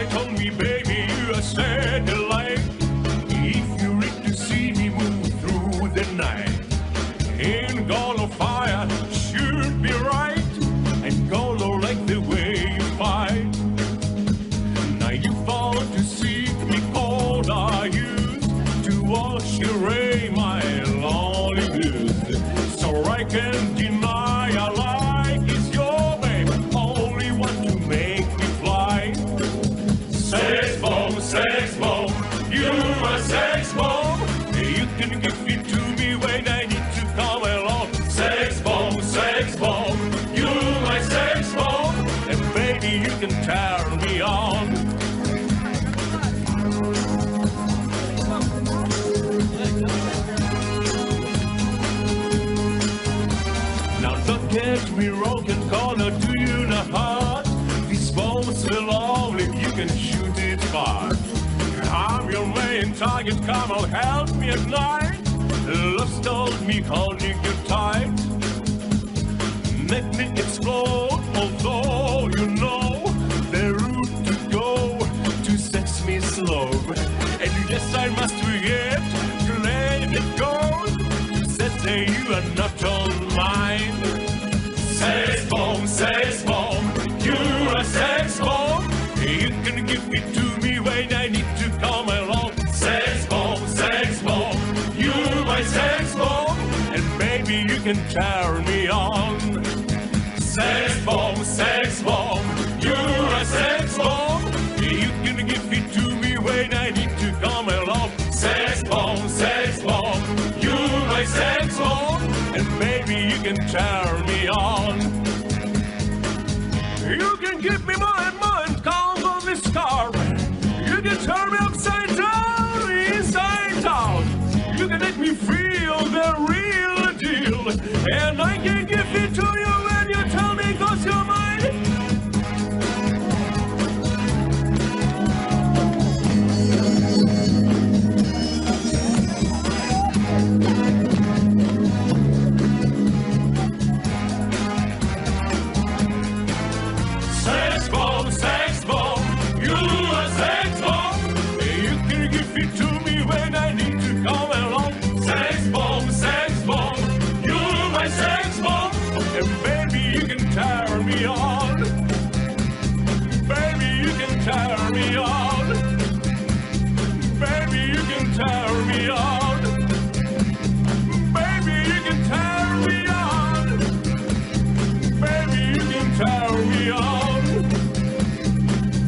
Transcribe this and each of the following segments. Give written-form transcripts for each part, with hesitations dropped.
They told me, baby, you are sad delight. If you ready to see me move through the night, ain't gonna fire, should be right. Ain't gonna like the way you fight. Now you fall to seek me cold, I used to wash away my lonely blues. So I can deny I like is your babe, only one to make me fly. Sex bomb, you are sex bomb. You can give it to me when I need to come along. Sex bomb, you my sex bomb. And baby, you can turn me on. Now don't get me wrong, and gonna do you no harm. These bombs are lovely, you can shoot it far. I'm your main target, come on, help me at night. Love told me holding you tight. Make me explode, although you know the route to go to sex me slow. And yes, I must forget to let it go. You said that you are not all mine. Sex bomb, you are sex bomb. You can give it to me when I need to come along. Sex bomb, you my sex bomb. And baby, you can turn me on. Sex bomb, you are sex bomb. You can give it to me when I need to come along. Sex bomb, you my sex bomb. And baby, you can turn me on. You can give me more and more and count on this car. You can turn me upside down, inside out. You can make me feel the real deal. And I can give it to you when you tell me 'cause you're mine. Sex bomb, you are sex bomb. You can give it to me when I need to come along. Sex bomb, you my sex bomb. And baby, you can turn me on. Baby, you can turn me on. Baby, you can turn me on. Baby, you can turn me on. Baby, you can turn me on.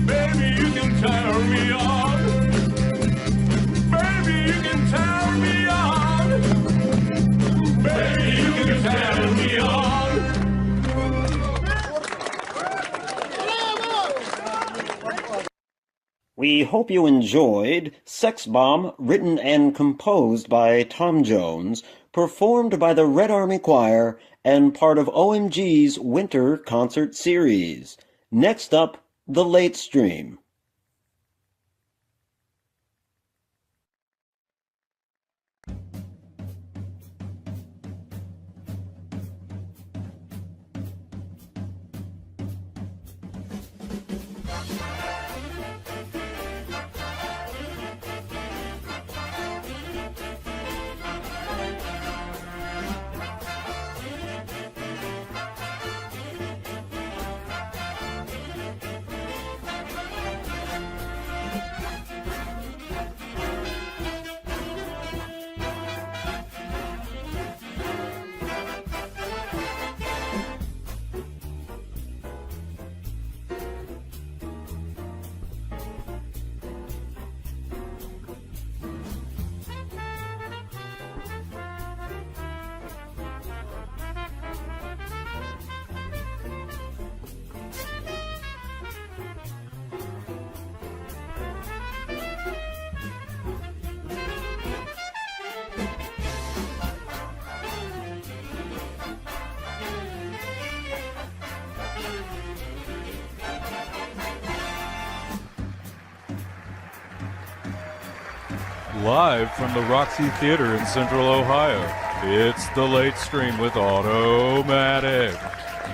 Baby, you can turn me on. Baby, you can turn me on. Baby, you can turn me on. We hope you enjoyed Sex Bomb, written and composed by Tom Jones, performed by the Red Army Choir, and part of OMG's Winter Concert Series. Next up, The Late Stream. Live from the Roxy Theater in Central Ohio, it's The Late Stream with Automatic.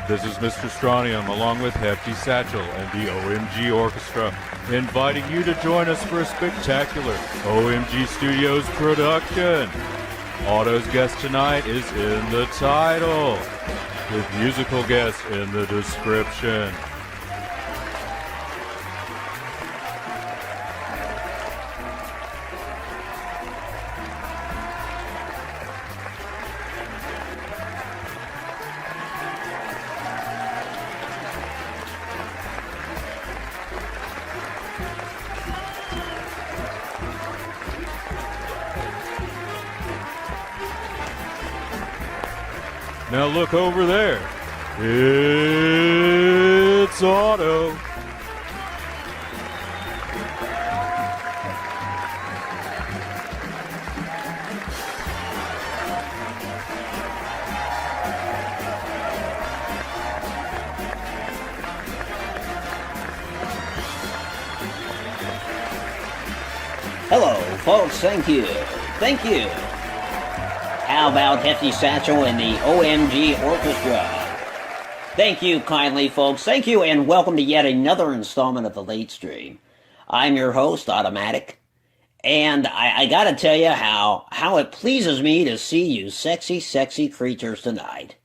This is Mr. Strontium, along with Hefty Satchel and the OMG Orchestra, inviting you to join us for a spectacular OMG Studios production. Otto's guest tonight is in the title, with musical guests in the description. Now look over there. It's Otto. Hello, folks. Thank you. Thank you. How about Hefty Satchel and the OMG Orchestra? Thank you kindly, folks. Thank you, and welcome to yet another installment of the Late Stream. I'm your host, Automatic, and I gotta tell you how it pleases me to see you sexy, sexy creatures tonight.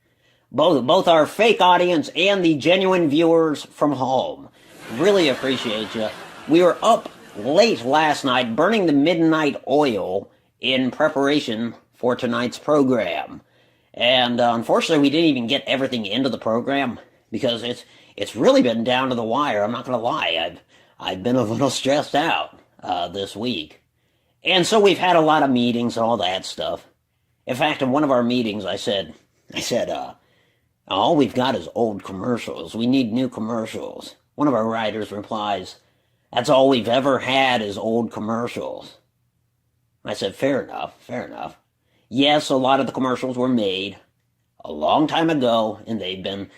Both our fake audience and the genuine viewers from home. Really appreciate you. We were up late last night burning the midnight oil in preparation for tonight's program. And unfortunately, we didn't even get everything into the program because it's really been down to the wire. I'm not going to lie. I've been a little stressed out this week. And so we've had a lot of meetings and all that stuff. In fact, in one of our meetings, I said, all we've got is old commercials. We need new commercials. One of our writers replies, that's all we've ever had is old commercials. I said, fair enough, fair enough. Yes, a lot of the commercials were made a long time ago, and they've been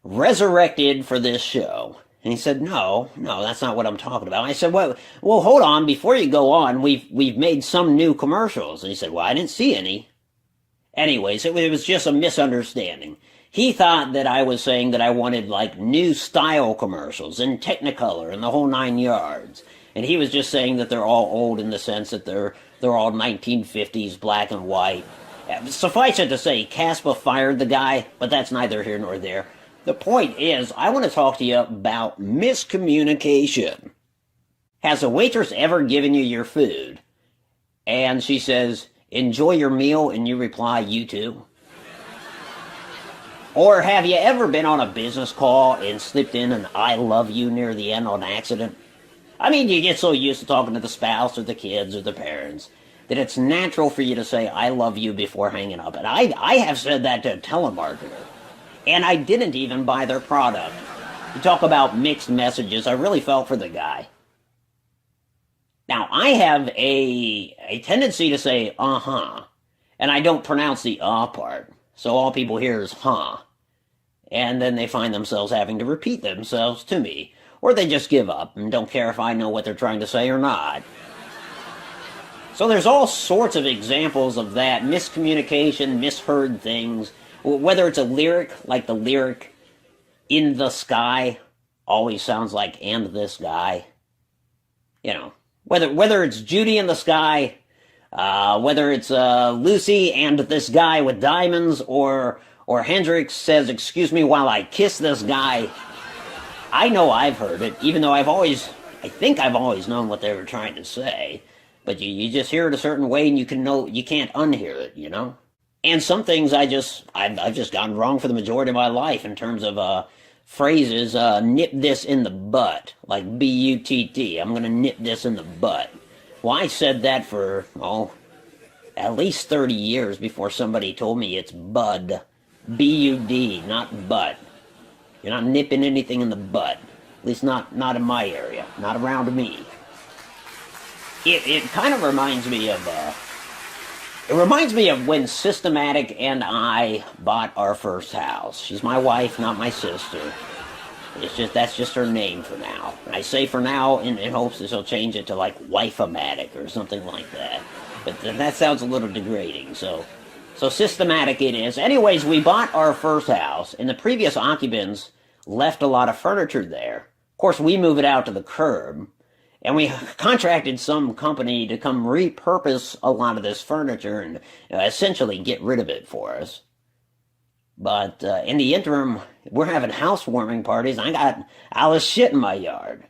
resurrected for this show. And he said, no, that's not what I'm talking about. I said, well, hold on, before you go on, we've made some new commercials. And he said, well, I didn't see any. Anyways, it was just a misunderstanding. He thought that I was saying that I wanted, like, new style commercials in Technicolor and the whole 9 yards. And he was just saying that they're all old in the sense that they're all 1950s black and white. Suffice it to say, Caspa fired the guy, but that's neither here nor there. The point is, I want to talk to you about miscommunication. Has a waitress ever given you your food, and she says, enjoy your meal, and you reply, you too? Or have you ever been on a business call and slipped in an I love you near the end on accident? I mean, you get so used to talking to the spouse or the kids or the parents that it's natural for you to say, I love you before hanging up. And I have said that to a telemarketer, and I didn't even buy their product. You talk about mixed messages, I really felt for the guy. Now, I have a tendency to say, uh-huh, and I don't pronounce the part, so all people hear is, huh. And then they find themselves having to repeat themselves to me. Or they just give up and don't care if I know what they're trying to say or not. So there's all sorts of examples of that, miscommunication, misheard things. Whether it's a lyric, like the lyric, in the sky, always sounds like and this guy. You know, whether it's Judy in the sky, whether it's Lucy and this guy with diamonds, or Hendrix says, excuse me while I kiss this guy. I know I've heard it, even though I think I've always known what they were trying to say. But you just hear it a certain way, and you can't unhear it, you know? And some things I've just gotten wrong for the majority of my life in terms of phrases, nip this in the butt, like B-U-T-T. I'm gonna nip this in the butt. Well, I said that for, at least 30 years before somebody told me it's bud. B-U-D, not butt. You're not nipping anything in the butt. At least not in my area. Not around me. It kind of reminds me of, when Systematic and I bought our first house. She's my wife, not my sister. That's just her name for now. And I say for now in hopes that she'll change it to like Wife-O-Matic or something like that. But that sounds a little degrading, so So systematic it is. Anyways, we bought our first house, and the previous occupants left a lot of furniture there. Of course, we move it out to the curb, and we contracted some company to come repurpose a lot of this furniture and essentially get rid of it for us. But in the interim, we're having housewarming parties. I got Alice shit in my yard.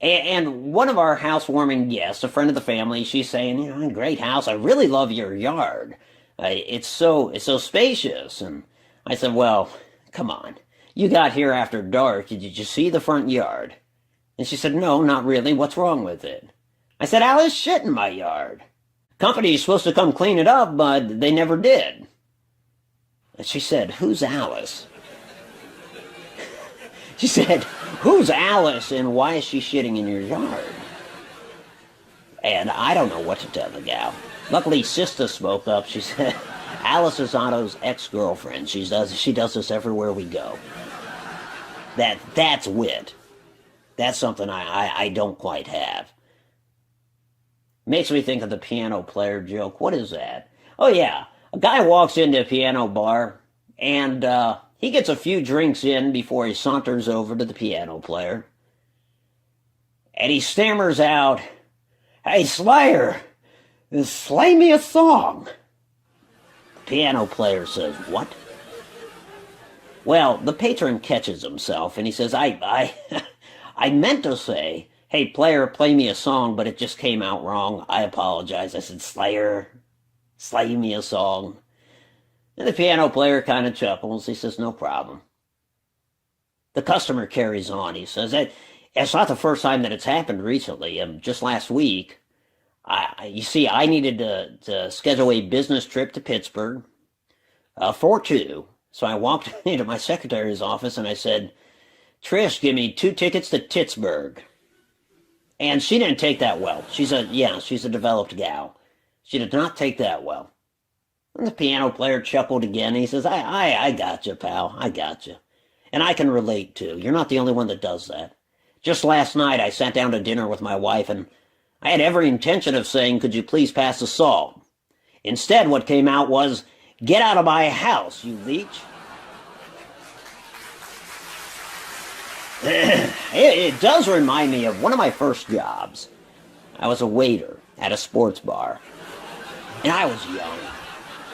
And one of our housewarming guests, a friend of the family, she's saying, great house. I really love your yard. It's so spacious. And I said, well, come on. You got here after dark. Did you see the front yard? And she said, no, not really. What's wrong with it? I said, Alice shit in my yard. Company's supposed to come clean it up, but they never did. And she said, who's Alice? She said, who's Alice and why is she shitting in your yard? And I don't know what to tell the gal. Luckily, Sister spoke up. She said, Alice is Otto's ex-girlfriend. She does this everywhere we go. That's wit. That's something I don't quite have. Makes me think of the piano player joke. What is that? Oh yeah, a guy walks into a piano bar and he gets a few drinks in before he saunters over to the piano player. And he stammers out, hey Slayer, slay me a song. The piano player says, what? Well, the patron catches himself and he says, I meant to say, hey player, play me a song, but it just came out wrong. I apologize. I said, Slayer, slay me a song. And the piano player kind of chuckles. He says, no problem. The customer carries on. He says, it's not the first time that it's happened recently. Just last week, you see, I needed to schedule a business trip to Pittsburgh for 2. So I walked into my secretary's office and I said, Trish, give me 2 tickets to Pittsburgh. And she didn't take that well. She's a developed gal. She did not take that well. And the piano player chuckled again. He says, I got you, pal. I got you. And I can relate, too. You're not the only one that does that. Just last night, I sat down to dinner with my wife, and I had every intention of saying, could you please pass the salt? Instead, what came out was, get out of my house, you leech. It does remind me of one of my first jobs. I was a waiter at a sports bar. And I was young.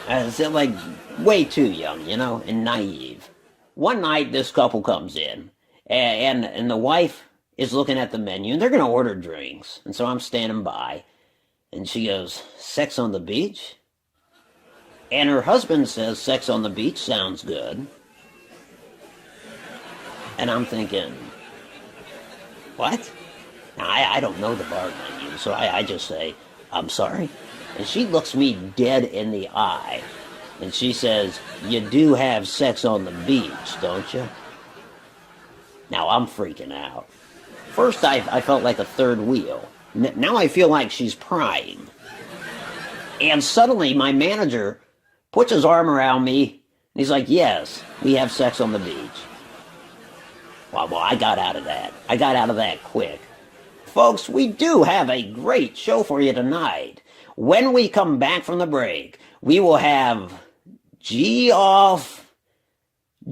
I was like way too young, and naive. One night, this couple comes in, and the wife is looking at the menu, and they're going to order drinks. And so I'm standing by, and she goes, sex on the beach? And her husband says, sex on the beach sounds good. And I'm thinking, what? Now, I don't know the bar menu, so I just say, I'm sorry. And she looks me dead in the eye, and she says, you do have sex on the beach, don't you? Now, I'm freaking out. First, I felt like a third wheel. Now I feel like she's prying. And suddenly, my manager puts his arm around me, and he's like, yes, we have sex on the beach. Well, I got out of that. I got out of that quick. Folks, we do have a great show for you tonight. When we come back from the break, we will have Geoff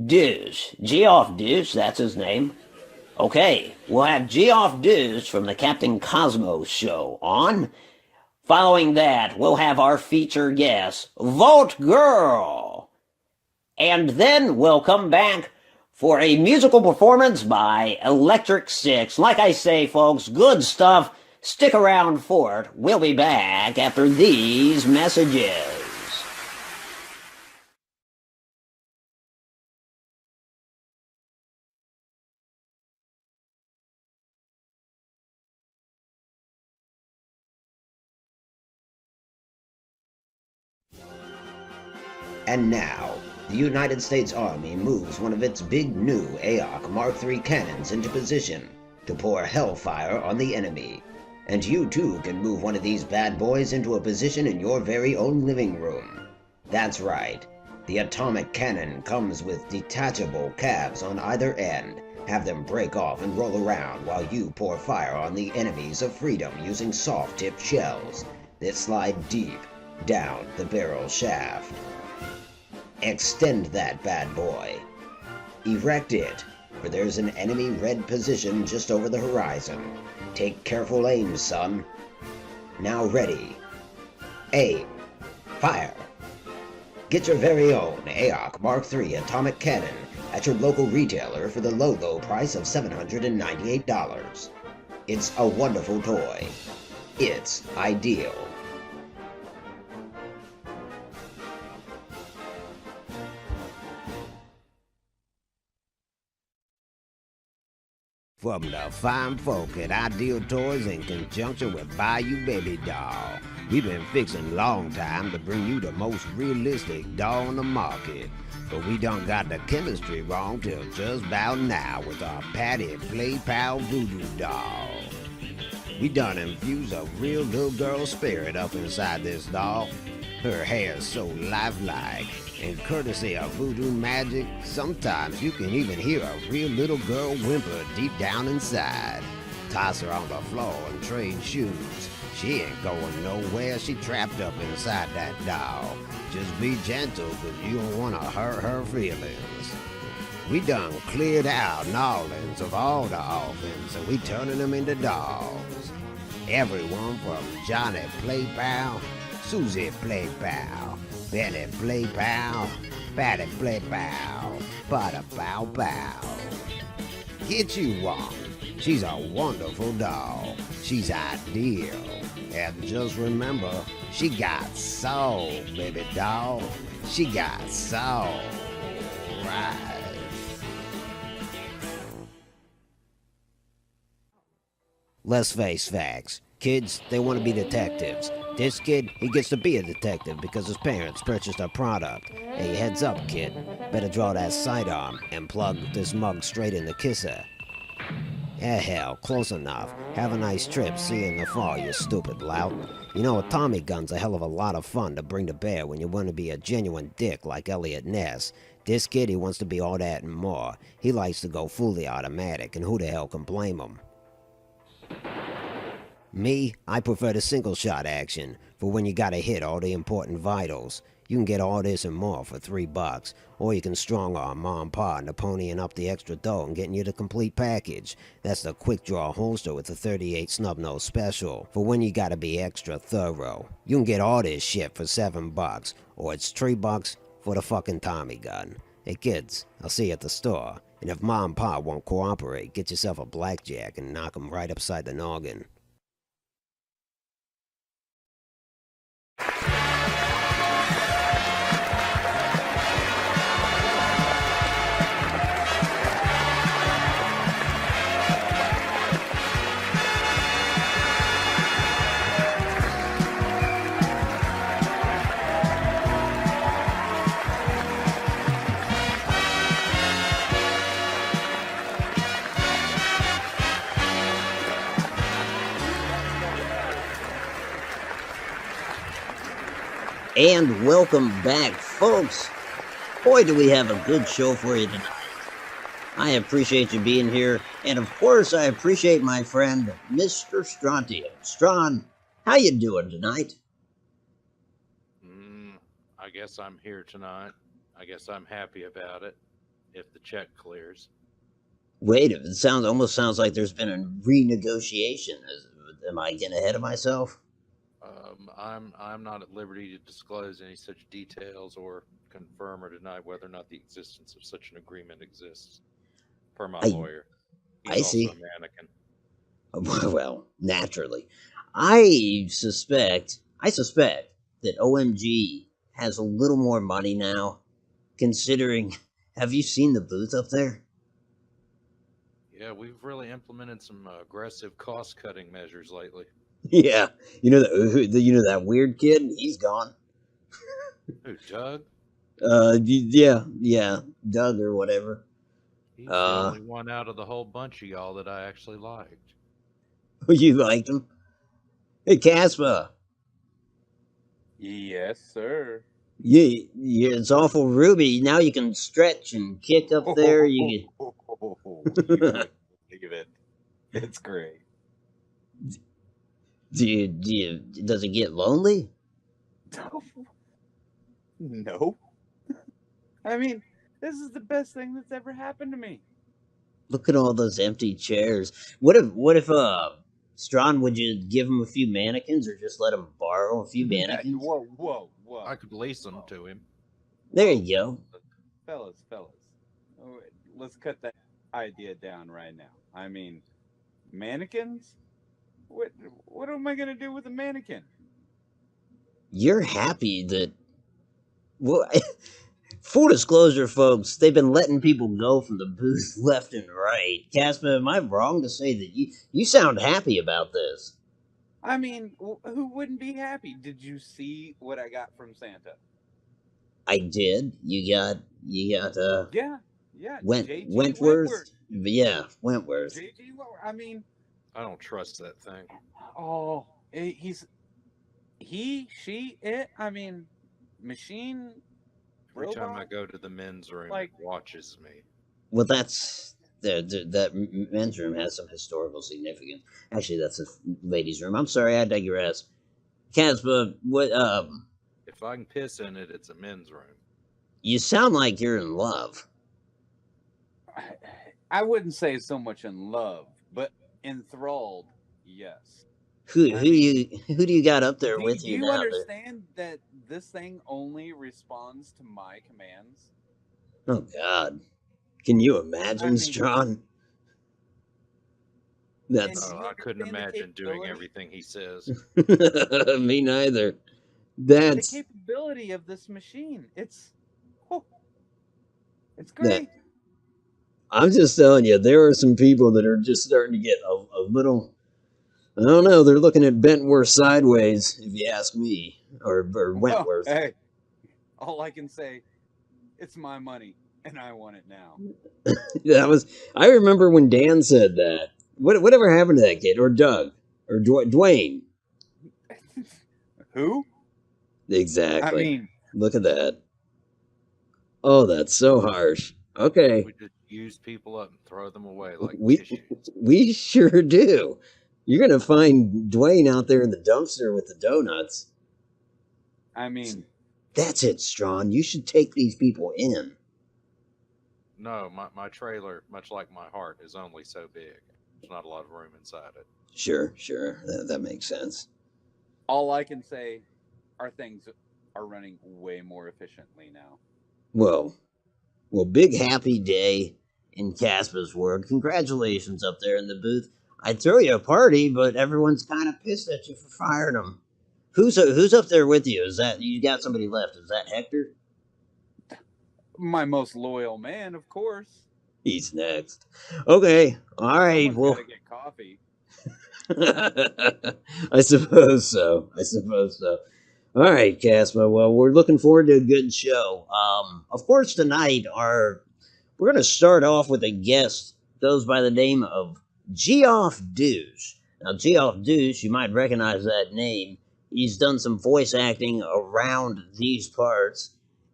Douche. Geoff Douche, that's his name. Okay, we'll have Geoff Douche from the Captain Cosmos show on. Following that, we'll have our feature guest, Vault Girl. And then we'll come back for a musical performance by Electric Six. Like I say, folks, good stuff. Stick around for it. We'll be back after these messages. And now, the United States Army moves one of its big new AOC Mark III cannons into position to pour hellfire on the enemy. And you too can move one of these bad boys into a position in your very own living room. That's right. The atomic cannon comes with detachable cabs on either end. Have them break off and roll around while you pour fire on the enemies of freedom using soft-tipped shells that slide deep Down the barrel shaft. Extend that bad boy. Erect it, for there's an enemy red position just over the horizon. Take careful aim, son. Now ready. Aim. Fire. Get your very own AOC Mark III atomic cannon at your local retailer for the low price of $798. It's a wonderful toy. It's ideal. From the fine folk at Ideal Toys in conjunction with Bayou Baby Doll, we've been fixing a long time to bring you the most realistic doll on the market. But we done got the chemistry wrong till just about now with our Patty Play Pal Voodoo doll. We done infused a real little girl spirit up inside this doll. Her hair's so lifelike, and courtesy of voodoo magic, sometimes you can even hear a real little girl whimper deep down inside. Toss her on the floor and trade shoes. She ain't going nowhere, she trapped up inside that doll. Just be gentle, cause you don't wanna hurt her feelings. We done cleared out Nolans of all the orphans, and we turning them into dolls. Everyone from Johnny Play Pal, Susie Play Pal, Benny Play Pal, Patty Play Pal, Potter Pow Pow. Get you one. She's a wonderful doll. She's ideal. And just remember, she got soul, baby doll. She got soul. Right. Let's face facts. Kids, they want to be detectives. This kid, he gets to be a detective because his parents purchased a product. Hey, heads up, kid. Better draw that sidearm and plug this mug straight in the kisser. Eh, hell, close enough. Have a nice trip. See you in the fall, you stupid lout. You know, a Tommy gun's a hell of a lot of fun to bring to bear when you want to be a genuine dick like Elliot Ness. This kid, he wants to be all that and more. He likes to go fully automatic, and who the hell can blame him? Me, I prefer the single-shot action, for when you gotta hit all the important vitals. You can get all this and more for $3, or you can strong-arm Mom and Pa into ponying up the extra dough and getting you the complete package. That's the quick-draw holster with the 38 snub-nose special, for when you gotta be extra thorough. You can get all this shit for $7, or it's $3 for the fucking Tommy gun. Hey kids, I'll see you at the store, and if Mom and Pa won't cooperate, get yourself a blackjack and knock 'em right upside the noggin. And welcome back, folks. Boy, do we have a good show for you tonight. I appreciate you being here, and of course, I appreciate my friend, Mr. Strontium. Strawn, how you doing tonight? I guess I'm here tonight. I guess I'm happy about it, if the check clears. Wait, it almost sounds like there's been a renegotiation. Am I getting ahead of myself? I'm not at liberty to disclose any such details or confirm or deny whether or not the existence of such an agreement exists, per my lawyer. He's I see. Also a mannequin. Well, naturally. I suspect that OMG has a little more money now, considering, have you seen the booth up there? Yeah, we've really implemented some aggressive cost-cutting measures lately. Yeah, you know that weird kid? He's gone. Who, Doug? Yeah, Doug or whatever. He's the only one out of the whole bunch of y'all that I actually liked. You liked him? Hey, Casper. Yes, sir. Yeah, it's awful Ruby. Now you can stretch and kick up there. You wouldn't believe it. It's great. does it get lonely? No. I mean, this is the best thing that's ever happened to me. Look at all those empty chairs. What if Strawn, would you give him a few mannequins or just let him borrow a few mannequins? Whoa. I could lease them to him. There you go. Fellas. Oh, let's cut that idea down right now. I mean, mannequins? What am I going to do with a mannequin? You're happy that. Well, full disclosure, folks, they've been letting people go from the booth left and right. Casper, am I wrong to say that you sound happy about this? I mean, who wouldn't be happy? Did you see what I got from Santa? I did. You got Yeah. J.G. Wentworth. Yeah, Wentworth. J.G. Wentworth. I mean, I don't trust that thing. oh, she, it. I mean, machine. Every time I robot? go to the men's room, Like- it watches me. Well, that's that men's room has some historical significance. Actually, that's a ladies' room. I'm sorry, I digress. Casper, what? If I can piss in it, it's a men's room. You sound like you're in love. I wouldn't say so much in love, but enthralled. Yes. Who do you got up there Do with do you you now? understand that this thing only responds to my commands? Oh God, can you imagine, I mean- Strawn? That's And- Oh, I couldn't understand the imagine doing capability? everything he says. me neither. The That's capability of this machine. It's that. great. I'm just telling you, there are some people that are just starting to get a little. I don't know. They're looking at Bentworth sideways, if you ask me, or Well, Wentworth. hey, all I can say, it's my money, and I want it now. That was. I remember when Dan said that. Whatever happened to that kid, or Doug, or Dwayne? Who? Exactly. I mean, Look at that. Oh, that's so harsh. Okay, We just use people up and throw them away like we tissues. we sure do. You're gonna find Dwayne out there in the dumpster with the donuts. I mean, That's it, Strawn. You should take these people in. No, my trailer, much like my heart, is only so big. There's not a lot of room inside it. Sure. That makes sense. all I can say, our things are running way more efficiently now. Well, big happy day in Casper's world. Congratulations up there in the booth. I'd throw you a party, but everyone's kind of pissed at you for firing them. Who's up there with you? Is that you got somebody left? Is that Hector? My most loyal man, of course. He's next. Okay. All right. Someone's Well, gotta get coffee. I suppose so. All right, Casper. Well, we're looking forward to a good show. Of course, tonight we're going to start off with a guest goes by the name of Geoff Douche. Now, Geoff Douche, you might recognize that name. He's done some voice acting around these parts.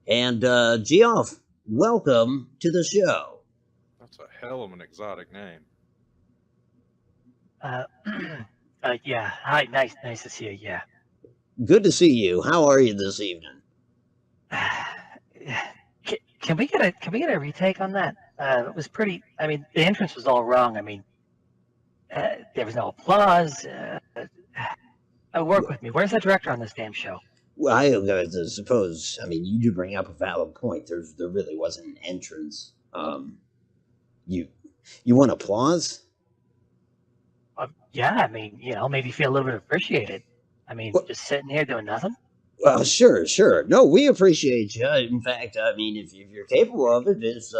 And Geoff, welcome to the show. That's a hell of an exotic name. Yeah. Hi. Nice to see you. Yeah. Good to see you. How are you this evening? Can we get a retake on that? It was pretty. I mean, the entrance was all wrong. I mean, there was no applause. Work with me. Where's the director on this damn show? Well, I suppose. I mean, you do bring up a valid point. There really wasn't an entrance. You want applause? Yeah. I mean, maybe feel a little bit appreciated. I mean, What? just sitting here doing nothing. Well, sure. No, we appreciate you. In fact, I mean, if you're capable of it, is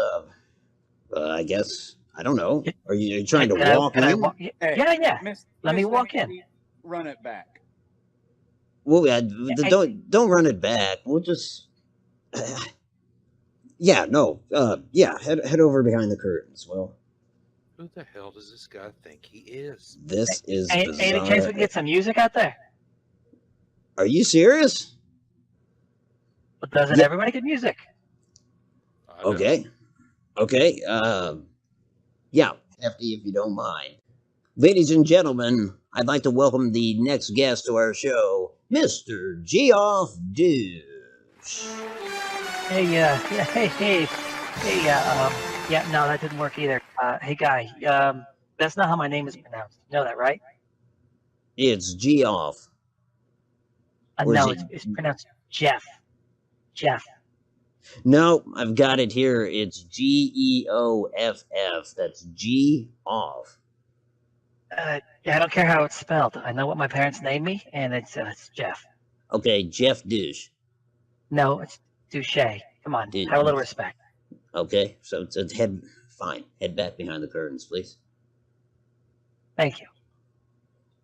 I guess I don't know. Are you trying to Can I- walk can I in? walk- Yeah. Let me walk in. Run it back. Well, don't run it back. We'll just. Yeah. No. Yeah. Head over behind the curtains. Well, Who the hell does this guy think he is? this is Any chance we bizarre. can get some music out there? Are you serious? But doesn't Yeah. everybody get music? I don't- Okay. Yeah, Hefty, if you don't mind. Ladies and gentlemen, I'd like to welcome the next guest to our show, Mr. Geoff Douche. Yeah, no, that didn't work either. Hey, guy, that's not how my name is pronounced. You know that, right? It's Geoff. Or is No, it- it's pronounced Jeff. Jeff. No, I've got it here. It's Geoff. That's G-off. Yeah, I don't care how it's spelled. I know what my parents named me, and it's Jeff. Okay, Jeff Douche. No, it's Douche. Come on, Dude. have a little respect. Okay, so head fine. Head back behind the curtains, please. Thank you.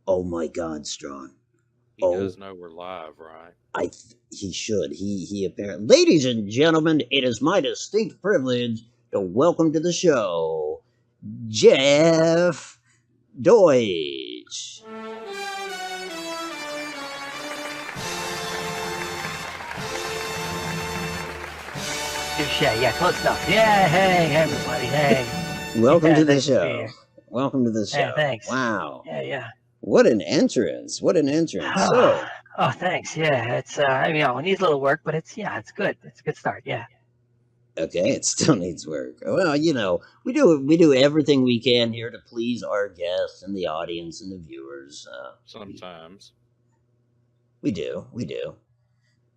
Oh my God, Strawn. He Oh. does know we're live, right? He should. He apparently. Ladies and gentlemen, it is my distinct privilege to welcome to the show Jeff Deutsch. Douche. Yeah, close enough. Yeah, hey, everybody, hey. Welcome Yeah, to the thanks for show. being here. Welcome to the show. Yeah, thanks. Wow. Yeah. What an entrance. What an entrance. So, Oh, thanks. Yeah, it's I mean, it needs a little work, but it's good. It's a good start. Yeah. okay, it still needs work. Well, you know, we do everything we can here to please our guests and the audience and the viewers. Sometimes. We do.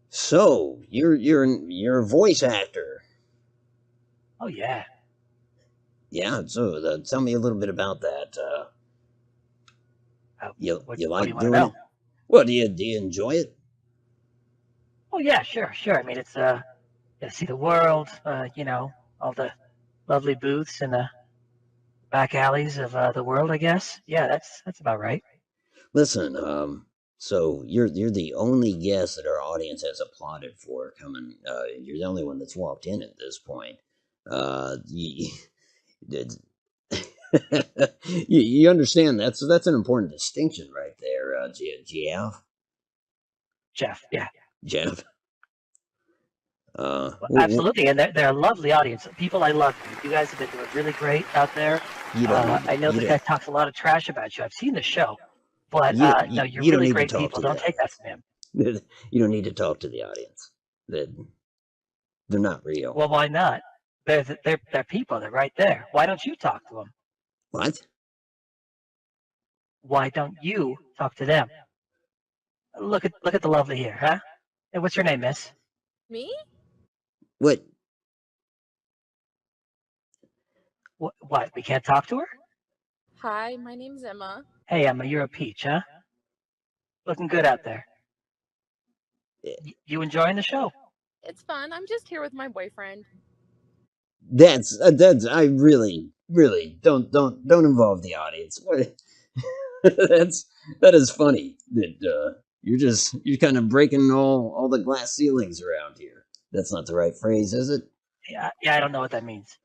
So, you're a voice actor. Oh yeah. Yeah, so tell me a little bit about that. You what you do like you wanna doing know? it? Well, do you enjoy it? Oh yeah, sure. I mean, it's you see the world. You know, all the lovely booths in the back alleys of the world. I guess. Yeah, that's about right. Listen, so you're the only guest that our audience has applauded for coming. You're the only one that's walked in at this point. Did you understand that's an important distinction right there, Geoff. Jeff. Yeah. Jeff. Well, absolutely, and they're a lovely audience. People I love. You guys have been doing really great out there. You don't. I know you the guy talks a lot of trash about you. I've seen the show, but You- no, you- you're you don't really need to great talk people. to Don't them. take that from him. don't- you don't need to talk to the audience. They're not real. Well, why not? They're people. They're right there. Why don't you talk to them? What? Why don't you talk to them? Look at the lovely here, huh? Hey, what's your name, miss? Me? What? What? We can't talk to her? Hi, my name's Emma. Hey, Emma, you're a peach, huh? Looking good out there. Yeah. You enjoying the show? It's fun. I'm just here with my boyfriend. That's I really don't involve the audience. What? that is funny that you're kind of breaking all the glass ceilings around here. That's not the right phrase, is it? Yeah, I don't know what that means.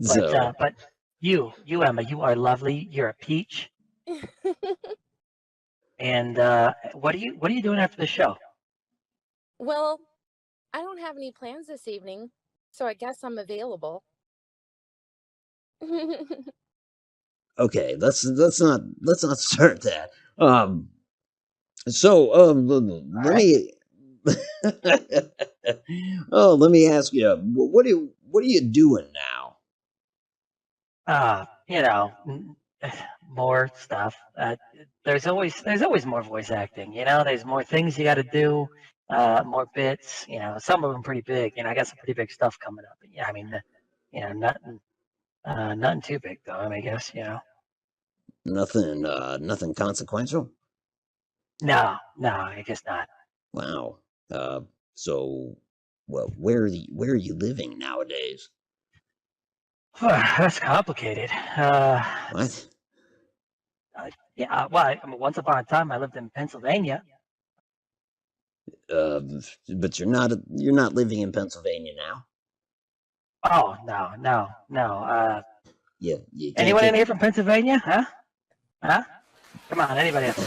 So But you Emma, you are lovely. You're a peach. And what are you doing after the show? Well, I don't have any plans this evening, so I guess I'm available. okay, let's not start that. Let me let me ask you, what are you doing now? You know, more stuff. There's always more voice acting. You know, there's more things you got to do, more bits. You know, some of them pretty big. You know, I got some pretty big stuff coming up. Yeah, I mean, you know, nothing too big though. I mean, I guess you know. Nothing consequential? No, I guess not. Wow. So well, where are you living nowadays? That's complicated. What? Yeah. Well, I mean, once upon a time, I lived in Pennsylvania. But you're not living in Pennsylvania now. Oh no. You can't Anyone get- in here from Pennsylvania? Huh? Come on, anybody else?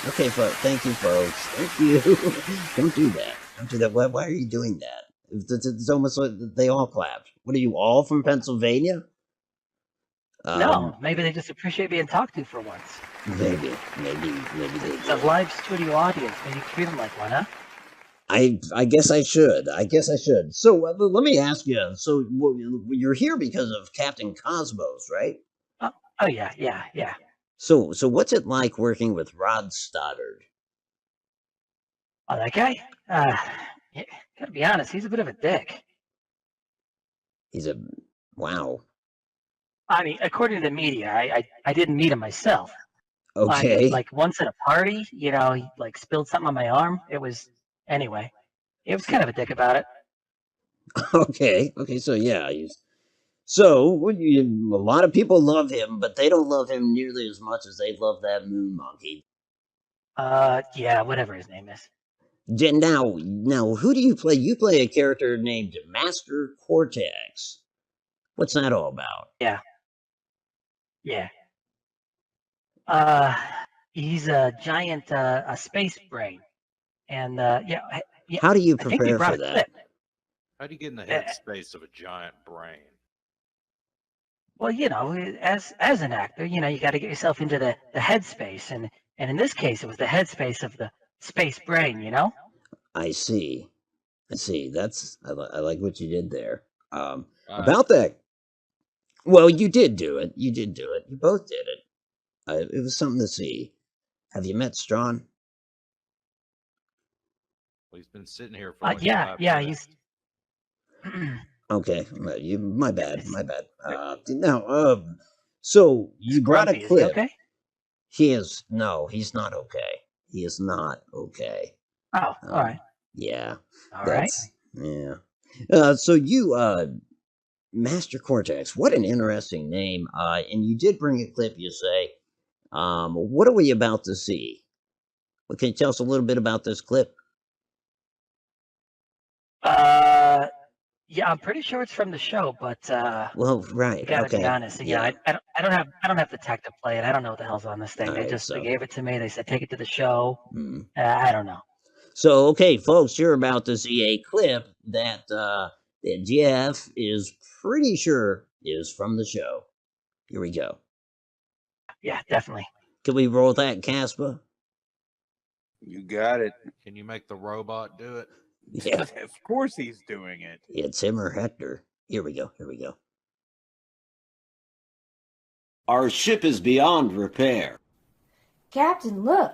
Okay, folks. Thank you, folks. Thank you. Don't do that. Don't do that. Why are you doing that? It's almost like they all clapped. What are you all from Pennsylvania? No, maybe they just appreciate being talked to for once. Maybe they It's do. a live studio audience. Maybe treat them like one, huh? I guess I should. So let me ask you. So you're here because of Captain Cosmos, right? Oh yeah. So what's it like working with Rod Stoddard? Oh, that guy? Yeah, gotta be honest, he's a bit of a dick. He's a wow. I mean, according to the media, I didn't meet him myself. Okay. Like once at a party, he like spilled something on my arm. Anyway, he was kind of a dick about it. Okay. So yeah. A lot of people love him, but they don't love him nearly as much as they love that moon monkey. Yeah, whatever his name is. Now, who do you play? You play a character named Master Cortex. What's that all about? Yeah. He's a giant, a space brain, and yeah. How do you I think we prepare brought for a that? clip. How do you get in the headspace of a giant brain? Well, as an actor, you got to get yourself into the headspace, and in this case, it was the headspace of the space brain. I see. I like what you did there. About that. Well, you did do it. You both did it. It was something to see. Have you met Strawn? Well, he's been sitting here for like yeah, 5 he's. minutes. Okay, my bad. Now, so you brought a Grumpy, is he clip. okay? He's not okay. He is not okay. Oh, all right. Yeah. All right. Yeah. So you, Master Cortex, what an interesting name. And you did bring a clip, you say. What are we about to see? Well, can you tell us a little bit about this clip? Yeah, I'm pretty sure it's from the show, but Well, right. you gotta Okay. be honest. Yeah, I don't have the tech to play it. I don't know what the hell's on this thing. All right, They gave it to me. They said take it to the show. Mm. I don't know. So, okay, folks, you're about to see a clip that Jeff is pretty sure is from the show. Here we go. Yeah, definitely. Can we roll that, Casper? You got it. Can you make the robot do it? Yeah. Of course he's doing it. It's him or Hector. Here we go. Our ship is beyond repair. Captain, look.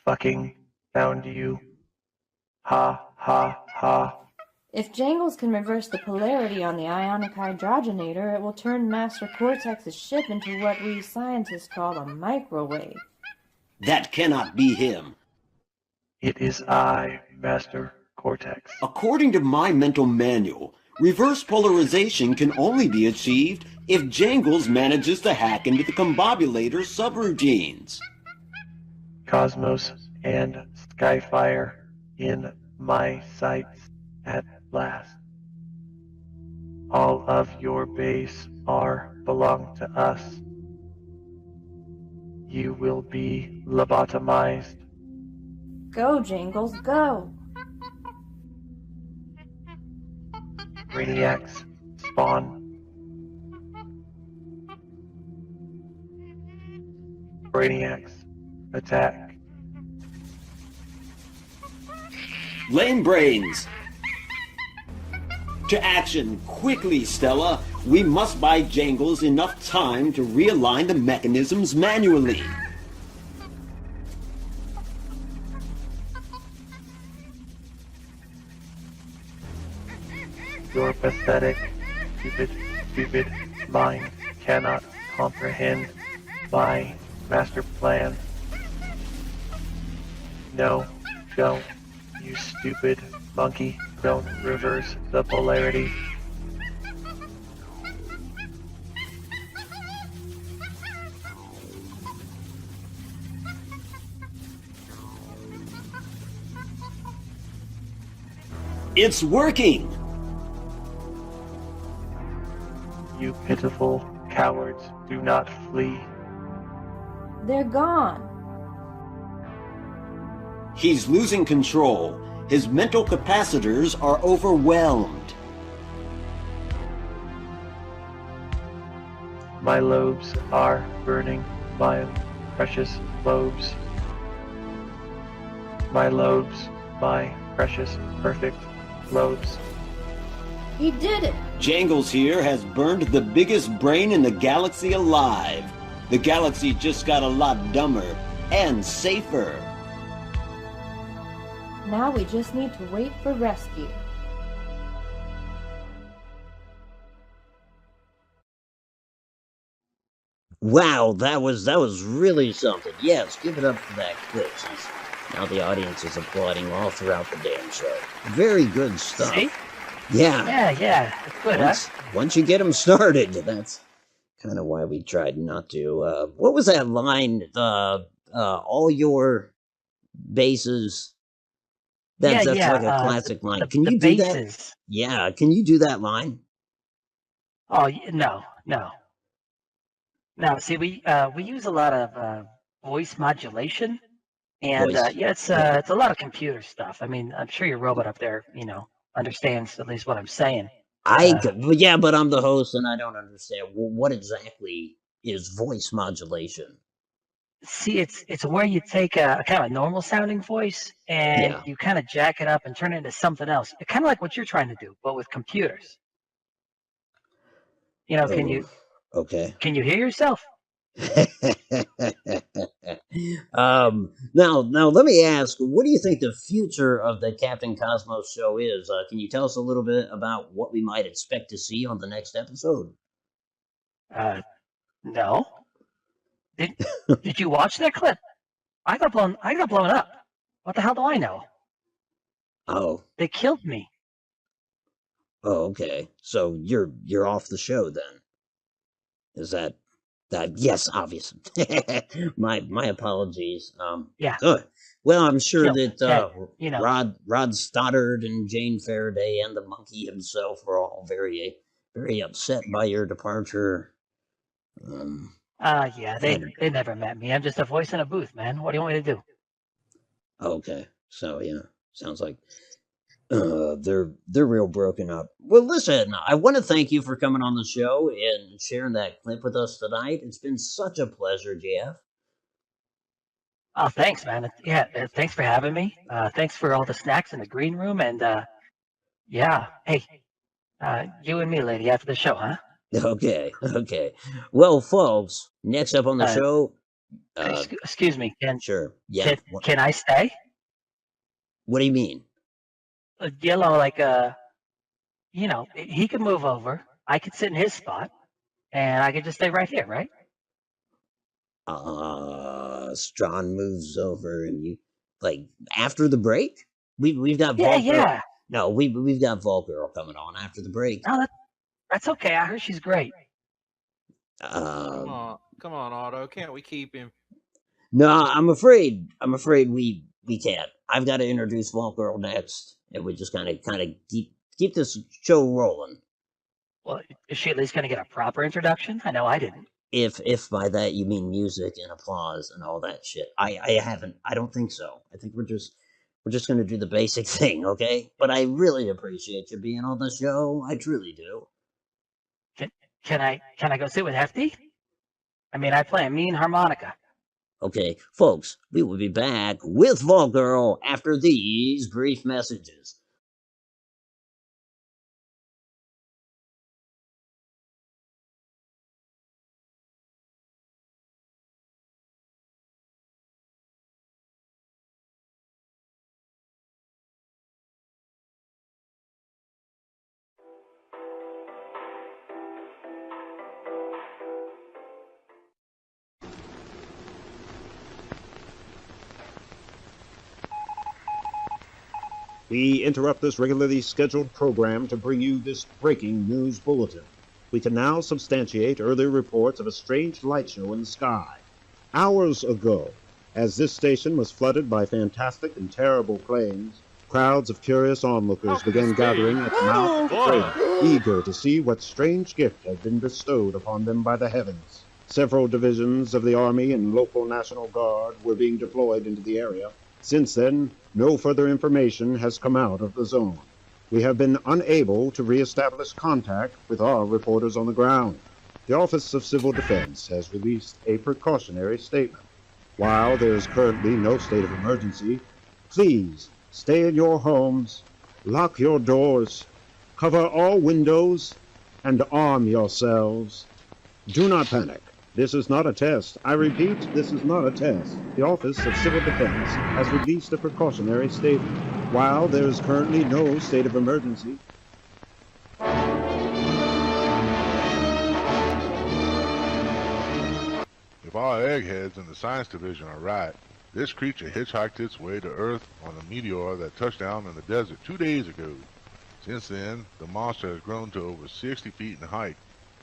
Fucking found you. Ha ha ha. If Jangles can reverse the polarity on the ionic hydrogenator, it will turn Master Cortex's ship into what we scientists call a microwave. That cannot be him. It is I, Master Cortex. According to my mental manual, reverse polarization can only be achieved if Jangles manages to hack into the combobulator subroutines. Cosmos and Skyfire in my sights at last. All of your base belong to us. You will be lobotomized. Go, Jangles, go. Brainiacs spawn. Brainiacs attack. Lame brains! To action, quickly, Stella! We must buy Jangles enough time to realign the mechanisms manually. Your pathetic, stupid mind cannot comprehend my master plan. No, don't, you stupid monkey. Don't reverse the polarity. It's working! You pitiful cowards, do not flee. They're gone. He's losing control. His mental capacitors are overwhelmed. My lobes are burning, my precious lobes. My lobes, my precious, perfect lobes. He did it! Jangles here has burned the biggest brain in the galaxy alive. The galaxy just got a lot dumber and safer. Now we just need to wait for rescue. Wow, that was really something. Yes, give it up for that clip. Now the audience is applauding all throughout the damn show. Very good stuff. See? Yeah. Yeah. It's good, huh? Once you get them started, that's kind of why we tried not to. What was that line? All your bases. That's like a classic line. Can you do that? Yeah, can you do that line? Oh no. No, see, we use a lot of voice modulation, and yeah, it's a lot of computer stuff. I mean, I'm sure your robot up there, understands at least what I'm saying. Yeah, but I'm the host and I don't understand. Well, what exactly is voice modulation? See, it's where you take a kind of a normal sounding voice and you kind of jack it up and turn it into something else. It's kind of like what you're trying to do, but with computers. Can you? Okay. Can you hear yourself? Now let me ask, what do you think the future of the Captain Cosmos show is? Can you tell us a little bit about what we might expect to see on the next episode? No. Did you watch that clip? I got blown up. What the hell do I know? Oh. They killed me. Oh, okay. So you're off the show then. Is that yes, obviously. my apologies. Yeah. Good. Well, I'm sure that Rod Stoddard and Jane Faraday and the monkey himself were all very, very upset by your departure. Yeah, they never met me. I'm just a voice in a booth, man. What do you want me to do? Okay. So yeah, sounds like they're real broken up. Well, listen, I want to thank you for coming on the show and sharing that clip with us tonight. It's been such a pleasure, Jeff. Oh, thanks, man. Thanks for having me. Thanks for all the snacks in the green room, and yeah, hey, you and me, lady, after the show, huh? Okay. Well, folks, next up on the show. Excuse me. Sure. Yeah. Can I stay? What do you mean? He could move over. I could sit in his spot, and I could just stay right here, right? Strawn moves over, and you after the break. We've got Volk Girl. No, we've got Volk Girl coming on after the break. No, that's okay. I heard she's great. Come on, Otto. Can't we keep him? No, I'm afraid we can't. I've got to introduce Volk Girl next. And we just kind of keep this show rolling. Well, is she at least going to get a proper introduction? I know I didn't. If by that you mean music and applause and all that shit, I don't think so. I think we're just going to do the basic thing, okay? But I really appreciate you being on the show. I truly do. Can I go sit with Hefty? I mean, I play a mean harmonica. Okay, folks, we will be back with Volk Girl after these brief messages. We interrupt this regularly scheduled program to bring you this breaking news bulletin. We can now substantiate earlier reports of a strange light show in the sky. Hours ago, as this station was flooded by fantastic and terrible planes, crowds of curious onlookers began gathering at the mouth of the crater, eager to see what strange gift had been bestowed upon them by the heavens. Several divisions of the Army and local National Guard were being deployed into the area. Since then, no further information has come out of the zone. We have been unable to reestablish contact with our reporters on the ground. The Office of Civil Defense has released a precautionary statement. While there is currently no state of emergency, please stay in your homes, lock your doors, cover all windows, and arm yourselves. Do not panic. This is not a test. I repeat, this is not a test. The Office of Civil Defense has released a precautionary statement. While there is currently no state of emergency, if our eggheads in the science division are right, this creature hitchhiked its way to Earth on a meteor that touched down in the desert 2 days ago. Since then, the monster has grown to over 60 feet in height.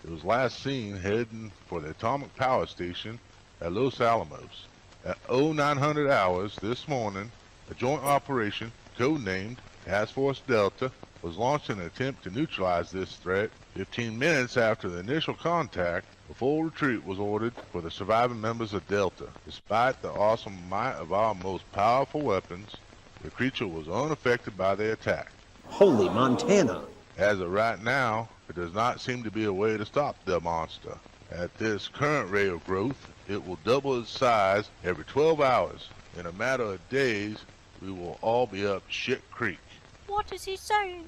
It was last seen heading for the atomic power station at Los Alamos. At 0900 hours this morning, a joint operation, codenamed Task Force Delta, was launched in an attempt to neutralize this threat. 15 minutes after the initial contact, a full retreat was ordered for the surviving members of Delta. Despite the awesome might of our most powerful weapons, the creature was unaffected by the attack. Holy Montana! As of right now, there does not seem to be a way to stop the monster. At this current rate of growth, it will double its size every 12 hours. In a matter of days, we will all be up shit creek. What is he saying?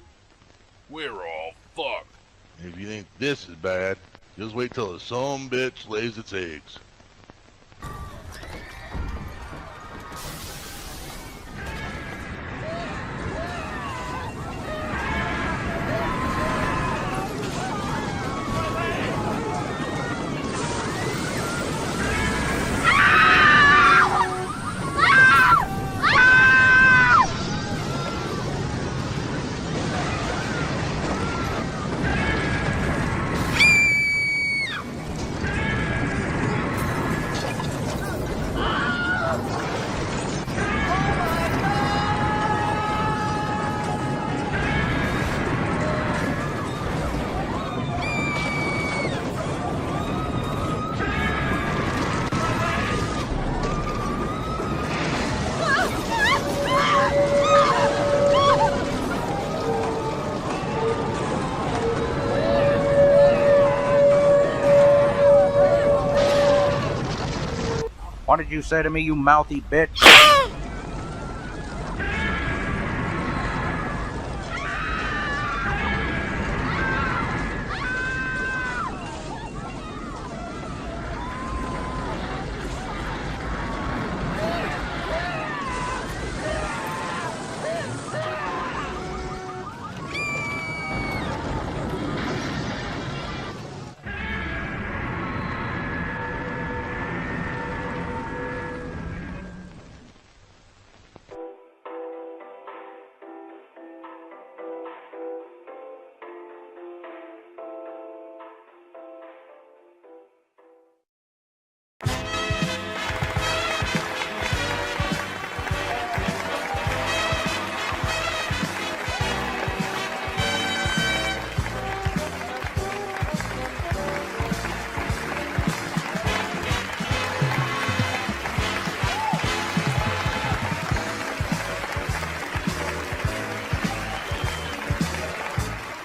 We're all fucked. If you think this is bad, just wait till the son bitch lays its eggs. What did you say to me, you mouthy bitch?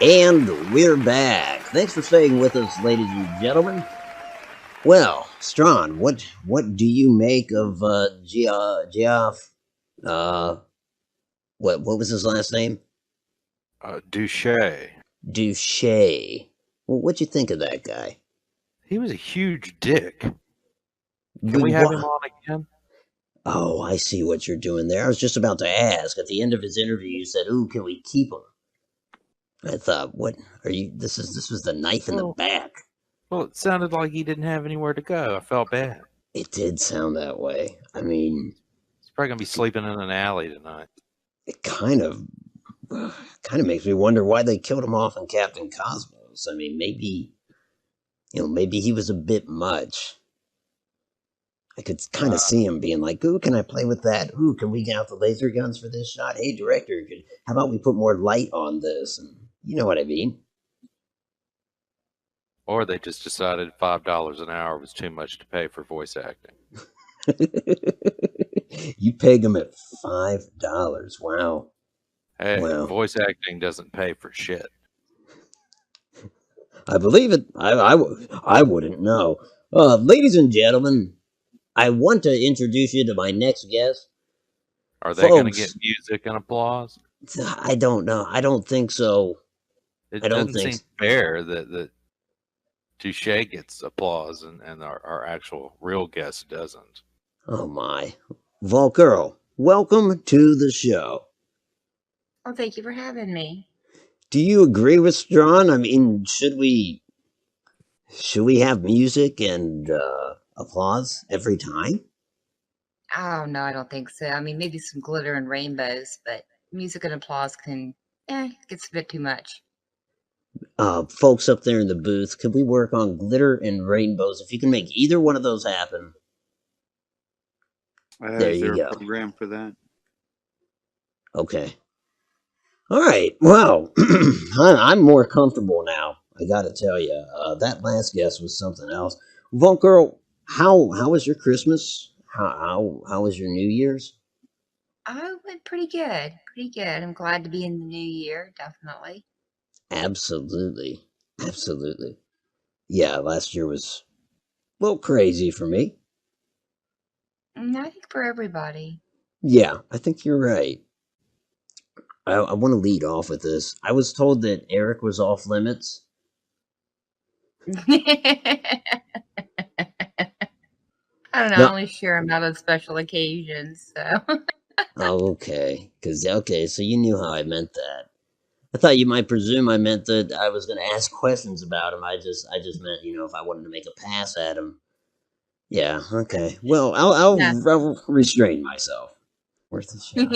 And we're back. Thanks for staying with us, ladies and gentlemen. Well, Strawn, what do you make of Geoff? What was his last name? Douche. Douche. Well, what'd you think of that guy? He was a huge dick. Can we have him on again? Oh, I see what you're doing there. I was just about to ask. At the end of his interview, you said, "Ooh, can we keep him?" I thought, what are you? This was the knife in the back. Well, it sounded like he didn't have anywhere to go. I felt bad. It did sound that way. I mean, he's probably gonna be sleeping in an alley tonight. It kind of makes me wonder why they killed him off in Captain Cosmos. I mean, maybe he was a bit much. I could kind of see him being like, "Ooh, can I play with that? Ooh, can we get out the laser guns for this shot? Hey, director, how about we put more light on this?" And you know what I mean. Or they just decided $5 an hour was too much to pay for voice acting. You pegged him at $5. Wow. Hey, wow. Voice acting doesn't pay for shit. I believe it. I wouldn't know. Ladies and gentlemen, I want to introduce you to my next guest. Are they going to Folks, get music and applause? I don't know. I don't think so. It I don't doesn't think seem fair that Touche gets applause and our actual real guest doesn't. Oh my. Volker, welcome to the show. Oh, thank you for having me. Do you agree with Strawn? I mean, should we have music and applause every time? Oh, no, I don't think so. I mean, maybe some glitter and rainbows, but music and applause gets a bit too much. Folks up there in the booth, could we work on glitter and rainbows? If you can make either one of those happen, there Is you there go. a program for that? Okay. All right. Well, I'm more comfortable now. I got to tell you, that last guest was something else. Vault Girl, how was your Christmas? How was your New Year's? I went pretty good. Pretty good. I'm glad to be in the new year, definitely. Absolutely, absolutely. Yeah, last year was a little crazy for me. I think for everybody. Yeah, I think you're right. I want to lead off with this. I was told that Eric was off limits. I don't know. I No. only share them out on special occasions, so. Oh, okay. So you knew how I meant that. I thought you might presume I meant that I was going to ask questions about him. I just meant, if I wanted to make a pass at him. Yeah, okay. Well, I'll restrain myself. Worth a shot.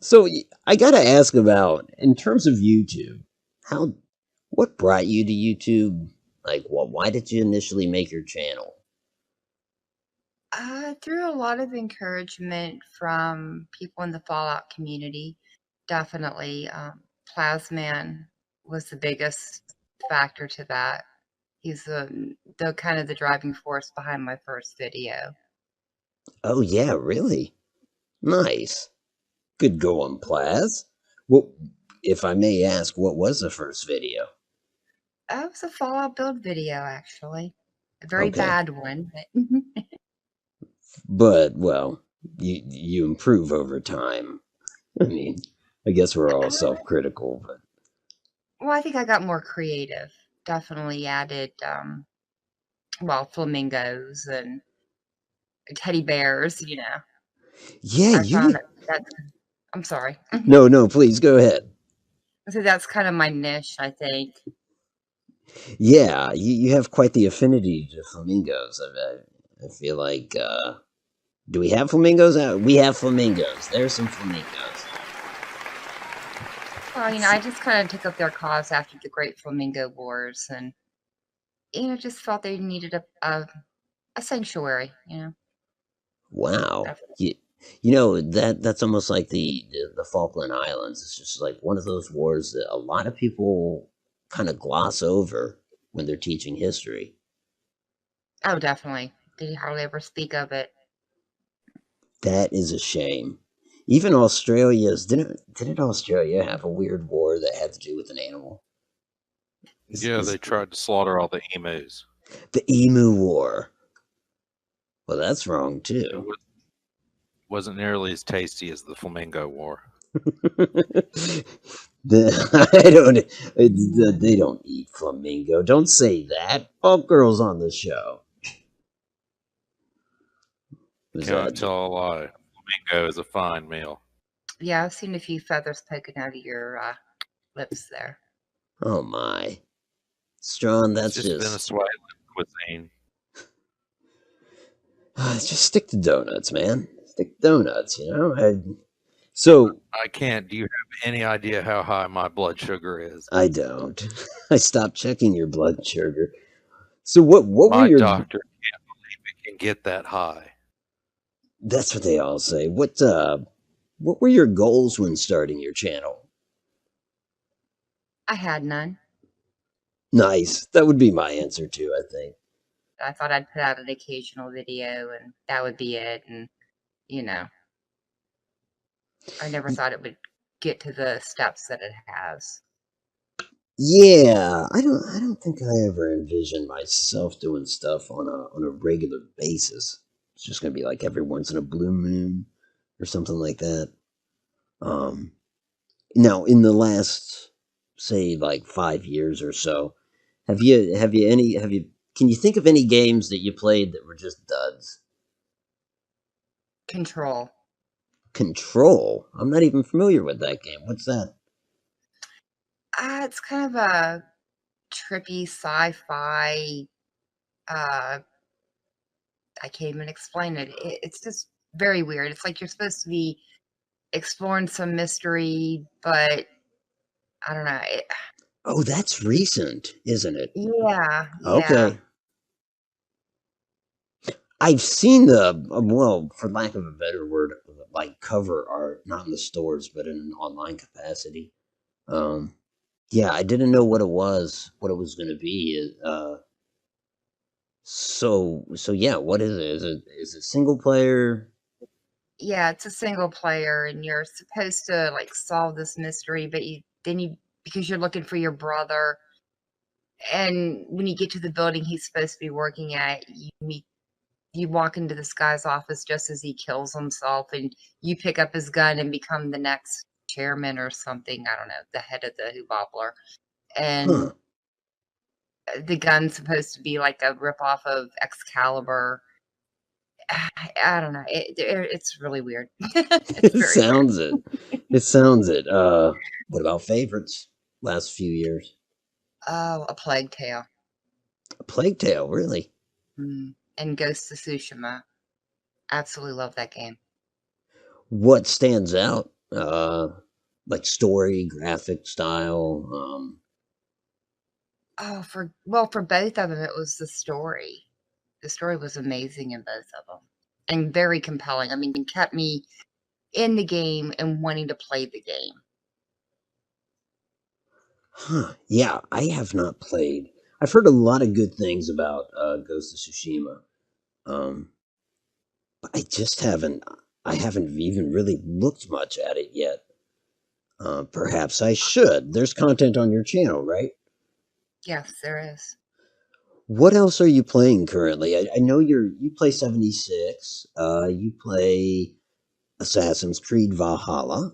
So I got to ask about, in terms of YouTube, what brought you to YouTube? Like, why did you initially make your channel? Through a lot of encouragement from people in the Fallout community, definitely. Plasman was the biggest factor to that. He's the kind of the driving force behind my first video. Oh, yeah, really? Nice. Good going, Plaz. Well, if I may ask, what was the first video? It was a Fallout build video, actually. A very Okay. bad one, but But, well, you improve over time. I mean, I guess we're all self-critical, but well, I think I got more creative. Definitely added, flamingos and teddy bears, yeah, I found that's. I'm sorry. No, please go ahead. So that's kind of my niche, I think. Yeah, you have quite the affinity to flamingos. I feel like, do we have flamingos? We have flamingos. There's some flamingos. Well, I just kind of took up their cause after the Great Flamingo Wars, and just felt they needed a sanctuary. Wow. Definitely. That's almost like the Falkland Islands. It's just like one of those wars that a lot of people kind of gloss over when they're teaching history. Oh, definitely. They hardly ever speak of it. That is a shame. Even Australia's didn't Australia have a weird war that had to do with an animal? Yeah, they tried to slaughter all the emus. The Emu War. Well, that's wrong too. Wasn't nearly as tasty as the Flamingo War. They don't eat flamingo. Don't say that. All girls on the show. Can't tell a lie. Flamingo is a fine meal. Yeah, I've seen a few feathers poking out of your lips there. Oh my. Strawn, that's It's just Venezuelan cuisine. Just stick to donuts, man. Stick to donuts, So I can't. Do you have any idea how high my blood sugar is? I don't. I stopped checking your blood sugar. So what My were your doctor can't believe it can get that high. That's what they all say. What were your goals when starting your channel? I had none. Nice. That would be my answer too, I think. I thought I'd put out an occasional video and that would be it. And, I never thought it would get to the steps that it has. Yeah, I don't think I ever envisioned myself doing stuff on a regular basis. It's just gonna be like every once in a blue moon or something like that. Um, Now, in the last, say, like 5 years or so, have you can you think of any games that you played that were just duds? Control. Control. I'm not even familiar with that game. What's that? It's kind of a trippy sci-fi. Uh, I can't even explain it. It's just very weird. It's like you're supposed to be exploring some mystery, but I don't know. Oh, that's recent, isn't it? Yeah, yeah. Okay. I've seen the well, for lack of a better word, like cover art, not in the stores, but in an online capacity. Um, yeah, I didn't know what it was going to be. So yeah, what is it? Is it single player? Yeah, it's a single player, and you're supposed to like solve this mystery, but you because you're looking for your brother, and when you get to the building he's supposed to be working at, you walk into this guy's office just as he kills himself, and you pick up his gun and become the next chairman or something. I don't know, the head of the Hoobopler. And Huh. the gun's supposed to be like a ripoff of Excalibur. I don't know. It's really weird. It's It very weird. sounds it. It sounds it. What about favorites? Last few years. Oh, A Plague Tale. A Plague Tale, really? And Ghost of Tsushima. Absolutely love that game. What stands out? Like story, graphic style. Oh, for both of them, it was the story. The story was amazing in both of them, and very compelling. I mean, it kept me in the game and wanting to play the game. Huh. Yeah, I have not played. I've heard a lot of good things about Ghost of Tsushima. But I just haven't. I haven't even really looked much at it yet. Perhaps I should. There's content on your channel, right? Yes, there is. What else are you playing currently? I know you play 76. You play Assassin's Creed Valhalla.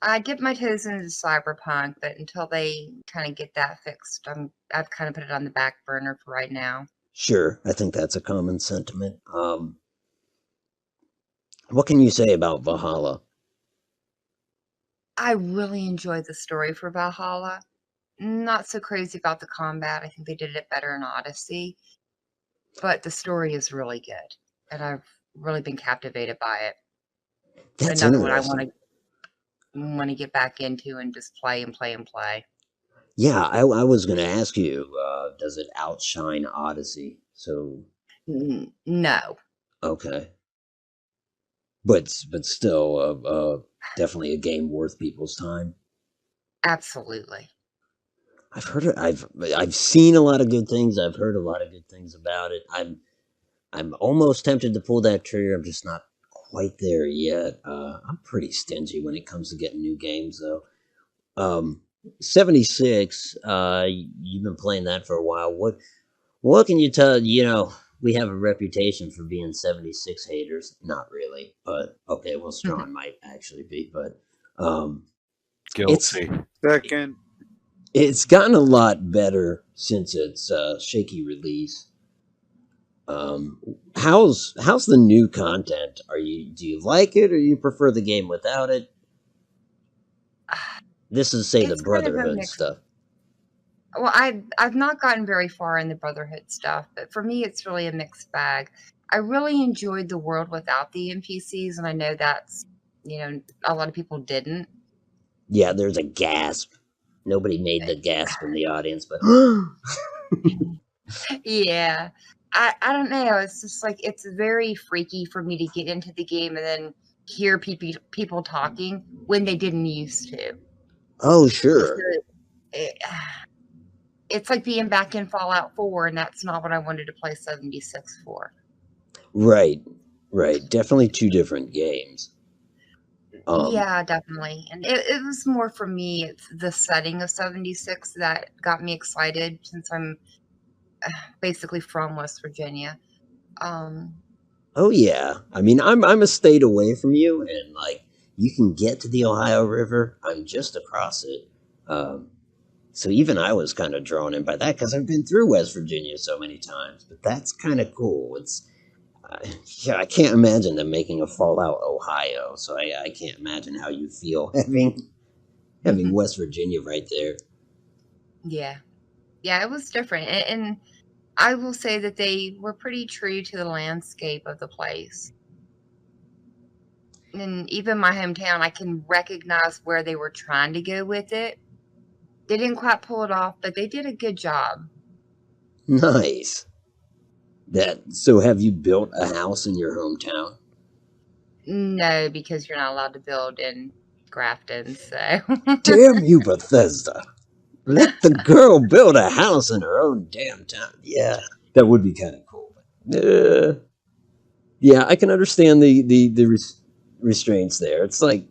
I dip my toes into Cyberpunk, but until they kind of get that fixed, I've kind of put it on the back burner for right now. Sure, I think that's a common sentiment. What can you say about Valhalla? I really enjoyed the story for Valhalla. Not so crazy about the combat. I think they did it better in Odyssey. But the story is really good, and I've really been captivated by it. That's Another one I interesting. want to get back into and just play and play and play. Yeah, I was going to ask you, does it outshine Odyssey? So, No. okay. But still, definitely a game worth people's time. Absolutely. I've heard it. I've seen a lot of good things. I've heard a lot of good things about it. I'm almost tempted to pull that trigger. I'm just not quite there yet. I'm pretty stingy when it comes to getting new games, though. 76. You've been playing that for a while. What can you tell? You know, we have a reputation for being 76 haters. Not really, but okay. Well, Strawn might actually be, but Guilty. Second. It's gotten a lot better since its shaky release. How's the new content? Do you like it, or you prefer the game without it? This is say the It's kind of a Brotherhood mix. stuff. Well, I've not gotten very far in the Brotherhood stuff, but for me, it's really a mixed bag. I really enjoyed the world without the NPCs, and I know that's, a lot of people didn't. Yeah, there's a gasp. Nobody made the gasp in the audience, but Yeah. I don't know. It's just like it's very freaky for me to get into the game and then hear people talking when they didn't used to. oh sure. It's like being back in Fallout 4, and that's not what I wanted to play 76 for. Right. Definitely two different games. Yeah, definitely. And it was more for me, it's the setting of 76 that got me excited since I'm basically from West Virginia. Um, Oh yeah, I mean I'm a state away from you, and like you can get to the Ohio River. I'm just across it. Um, so even I was kind of drawn in by that because I've been through West Virginia so many times. But that's kind of cool. Yeah, I can't imagine them making a Fallout Ohio, so I can't imagine how you feel having West Virginia right there. yeah. Yeah, it was different. And I will say that they were pretty true to the landscape of the place. And even my hometown, I can recognize where they were trying to go with it. They didn't quite pull it off, but they did a good job. Nice. So have you built a house in your hometown? No, because you're not allowed to build in Grafton, so. Damn you, Bethesda. Let the girl build a house in her own damn town. Yeah, that would be kind of cool. Yeah, I can understand the restraints there. It's like,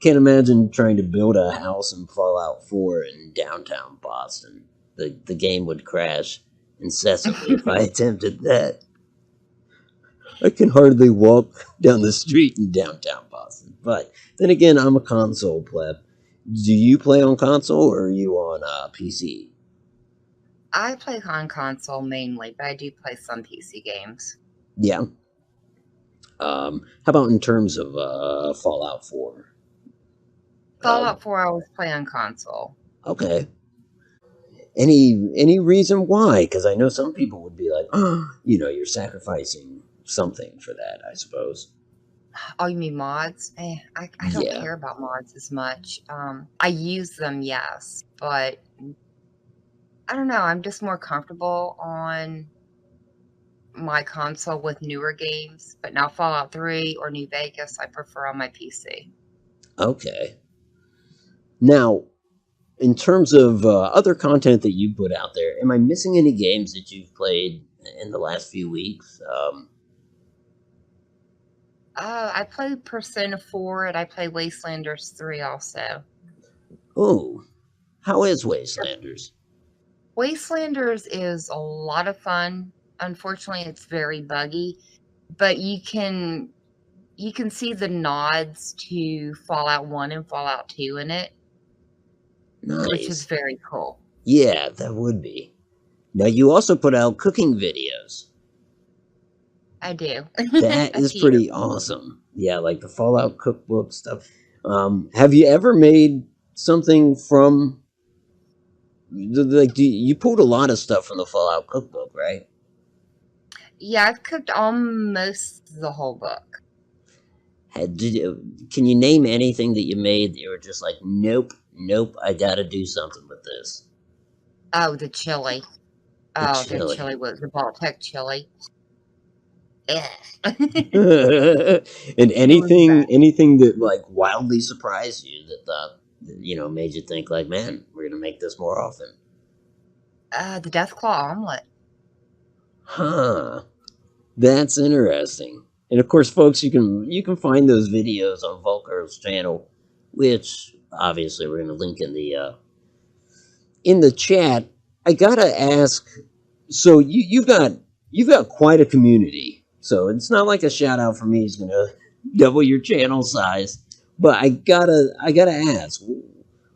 can't imagine trying to build a house in Fallout 4 in downtown Boston. The game would crash incessantly if I attempted that. I can hardly walk down the street in downtown Boston. But then again, I'm a console pleb. Do you play on console or are you on PC? I play on console mainly, but I do play some PC games. Yeah. How about in terms of Fallout 4? Fallout 4 I always play on console. Okay. Any reason why? Because I know some people would be like, oh, you're sacrificing something for that, I suppose. Oh, you mean mods? I don't Yeah. care about mods as much. I use them, yes, but I don't know. I'm just more comfortable on my console with newer games. But now Fallout 3 or New Vegas, I prefer on my PC. Okay. Now, in terms of other content that you put out there, am I missing any games that you've played in the last few weeks? I play Persona 4 and I play Wastelanders 3 also. Oh, how is Wastelanders? Wastelanders is a lot of fun. Unfortunately, it's very buggy, but you can see the nods to Fallout 1 and Fallout 2 in it, which is Nice. very cool. Yeah, that would be. Now, you also put out cooking videos. I do. That A is few. pretty awesome. Yeah, like the Fallout cookbook stuff. Have you ever made something from... you pulled a lot of stuff from the Fallout cookbook, right? Yeah, I've cooked almost the whole book. Can you name anything that you made that you were just like, nope, I gotta do something with this? Oh, the chili. The The chili. chili was the Baltic chili. Ugh. And anything that like wildly surprised you that made you think like, man, we're gonna make this more often. The Deathclaw omelet. Huh. That's interesting. And of course, folks, you can find those videos on Volkar's channel, which obviously we're gonna link in the chat. I gotta ask, so you've got quite a community. So it's not like a shout out from me is gonna double your channel size. But I gotta ask,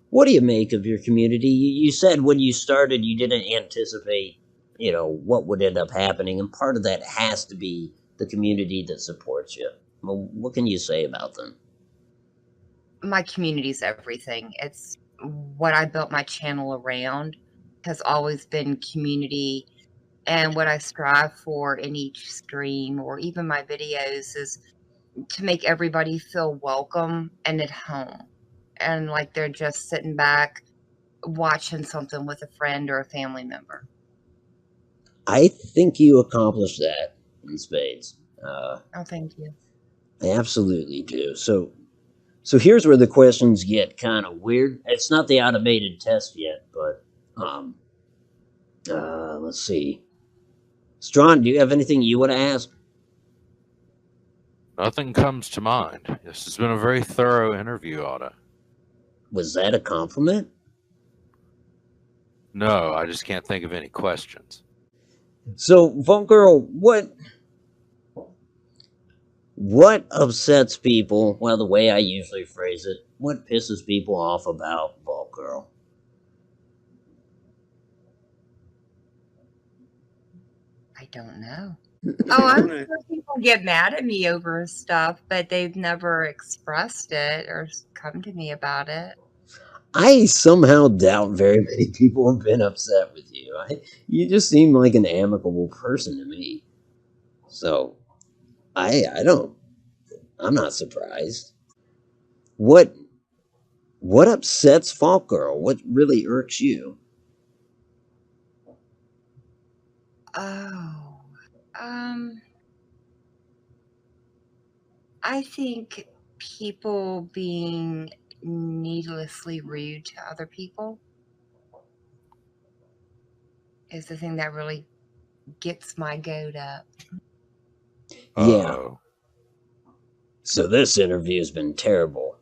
what do you make of your community? You said when you started you didn't anticipate, what would end up happening, and part of that has to be the community that supports you. Well, what can you say about them? My community's everything. It's what I built my channel around, has always been community. And what I strive for in each stream or even my videos is to make everybody feel welcome and at home. And like they're just sitting back watching something with a friend or a family member. I think you accomplished that in spades. Oh, thank you. I absolutely do. So here's where the questions get kind of weird. It's not the automated test yet, but let's see. Strawn, do you have anything you want to ask? Nothing comes to mind. This has been a very thorough interview, Otto. Was that a compliment? No, I just can't think of any questions. So, Vault Girl, what upsets people? Well, the way I usually phrase it, what pisses people off about Vault Girl? I don't know. Oh, I'm sure people get mad at me over stuff, but they've never expressed it or come to me about it. I somehow doubt very many people have been upset with you. You just seem like an amicable person to me. So, I'm not surprised. What upsets Vault Girl? What really irks you? Oh, I think people being needlessly rude to other people is the thing that really gets my goat up. Yeah. So this interview has been terrible.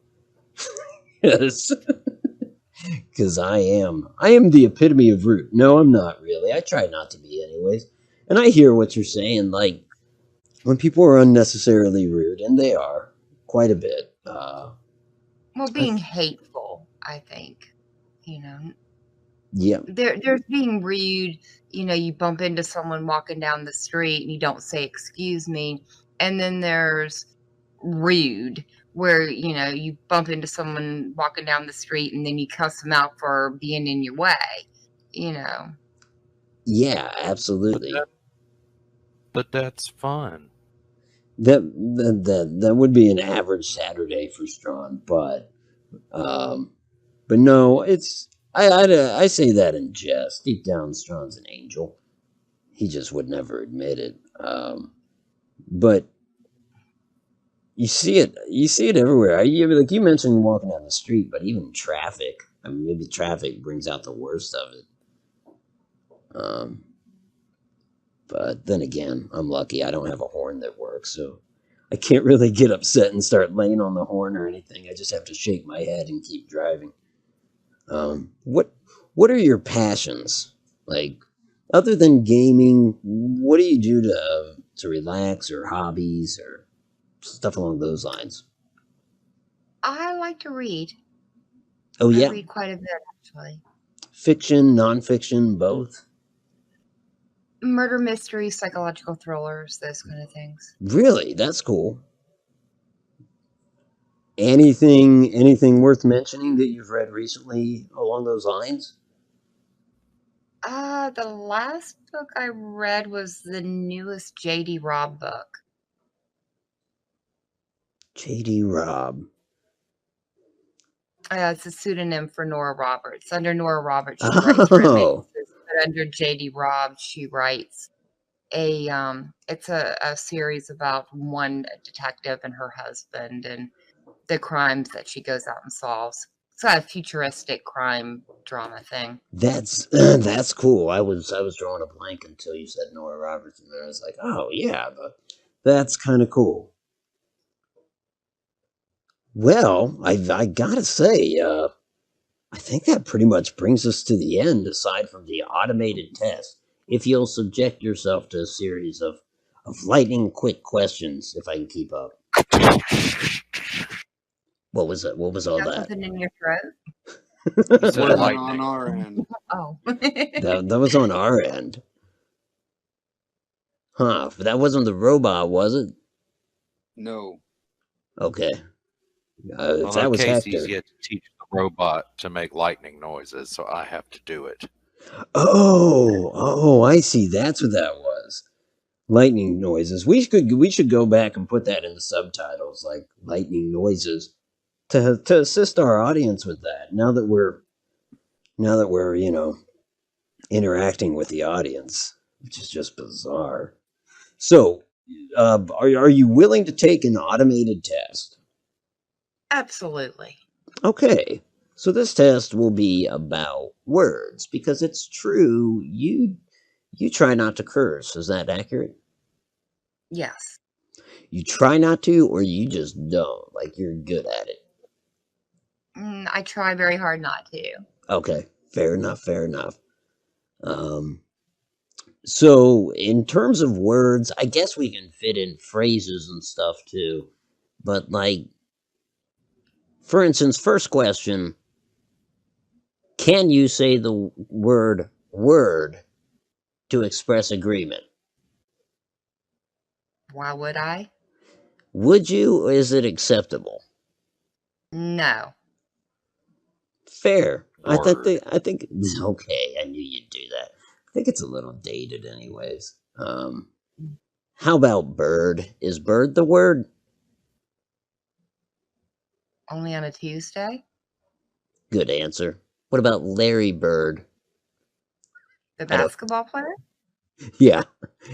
Yes. Because I am the epitome of rude. No, I'm not really. I try not to be anyways. And I hear what you're saying, like, when people are unnecessarily rude, and they are, quite a bit. Well, being hateful, I think, Yeah. There's being rude, you bump into someone walking down the street and you don't say excuse me. And then there's rude, where, you bump into someone walking down the street and then you cuss them out for being in your way, Yeah, absolutely. But that's fun. That would be an average Saturday for Strawn, but no, it's I say that in jest. Deep down, Strawn's an angel. He just would never admit it. But you see it everywhere. Like you mentioned walking down the street, but even traffic. I mean, maybe traffic brings out the worst of it. But then again, I'm lucky. I don't have a horn that works, so I can't really get upset and start laying on the horn or anything. I just have to shake my head and keep driving. What are your passions? Like, other than gaming, what do you do to relax, or hobbies, or stuff along those lines? I like to read. Oh, yeah? I read quite a bit, actually. Fiction, nonfiction, both? Murder mysteries, psychological thrillers, those kind of things. Really? That's cool. Anything worth mentioning that you've read recently along those lines? The last book I read was the newest J.D. Robb book. J.D. Robb. It's a pseudonym for Nora Roberts. Under Nora Roberts, she writes romances, but under J.D. Robb, she writes it's a series about one detective and her husband and the crimes that she goes out and solves. It's a futuristic crime drama thing. That's cool. I was drawing a blank until you said Nora Roberts, and then I was like, oh yeah, that's kind of cool. Well, I gotta say, I think that pretty much brings us to the end, aside from the automated test. If you'll subject yourself to a series of lightning quick questions, if I can keep up. What was it? What was all that? Something in your throat? It wasn't on our end. Oh. that was on our end. Huh, but that wasn't the robot, was it? No. Okay. Well, that was Casey's Hector. yet to teach the robot to make lightning noises, so I have to do it. Oh, I see. That's what that was. Lightning noises. We should go back and put that in the subtitles, like lightning noises, to assist our audience with that. Now that we're interacting with the audience, which is just bizarre. So, are you willing to take an automated test? Absolutely. Okay. So this test will be about words, because it's true you try not to curse. Is that accurate? Yes. You try not to, or you just don't? Like, you're good at it. I try very hard not to. Okay, fair enough, fair enough. So, in terms of words, I guess we can fit in phrases and stuff too. But, like, for instance, first question, can you say the word to express agreement? Why would I? Would you, or is it acceptable? No. Fair. I think okay, I knew you'd do that. I think it's a little dated anyways. How about bird? Is bird the word? Only on a Tuesday? Good answer. What about Larry Bird? The basketball player? Yeah.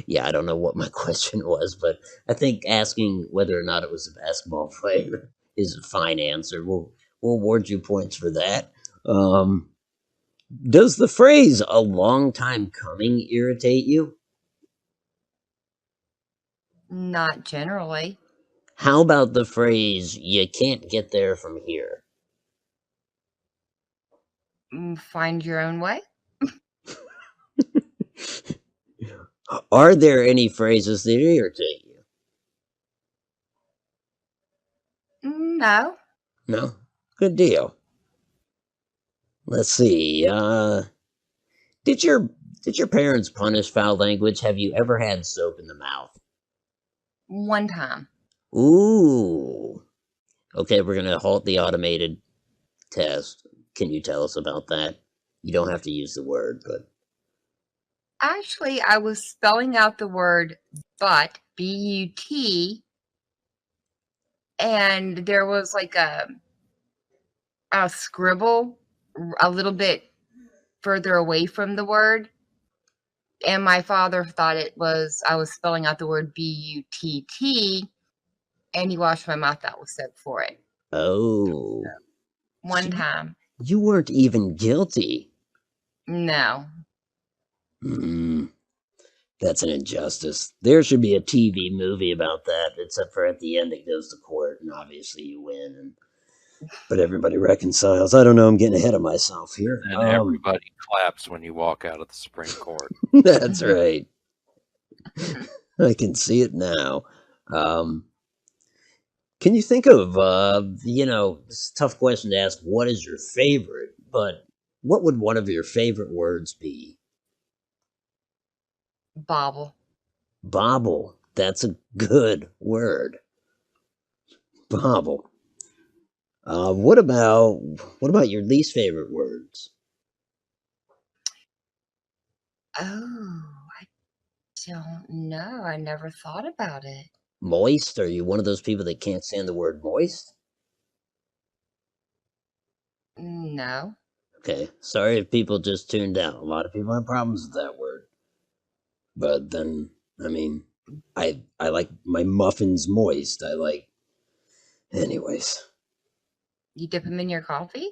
Yeah, I don't know what my question was, but I think asking whether or not it was a basketball player is a fine answer. We'll award you points for that. Does the phrase "a long time coming" irritate you? Not generally. How about the phrase "you can't get there from here"? Find your own way? Are there any phrases that irritate you? No. No? Good deal. Let's see. Did your parents punish foul language? Have you ever had soap in the mouth? One time. Ooh. Okay, we're gonna halt the automated test. Can you tell us about that? You don't have to use the word, but Actually, I was spelling out the word but, B-U-T, and there was like a scribble a little bit further away from the word, and my father thought I was spelling out the word B-U-T-T, and he washed my mouth out with soap for it. oh. One time. You weren't even guilty. No. That's an injustice. There should be a TV movie about that, except for at the end it goes to court, and obviously you win, but everybody reconciles. I don't know, I'm getting ahead of myself here. And everybody claps when you walk out of the Supreme Court. That's right. I can see it now. Can you think of, it's a tough question to ask, what is your favorite, but what would one of your favorite words be? Bobble. Bobble. That's a good word. Bobble. What about your least favorite words? Oh, I don't know. I never thought about it. Moist? Are you one of those people that can't stand the word moist? No. Okay. Sorry if people just tuned out. A lot of people have problems with that word. But then, I mean, I like my muffins moist. Anyways. You dip them in your coffee?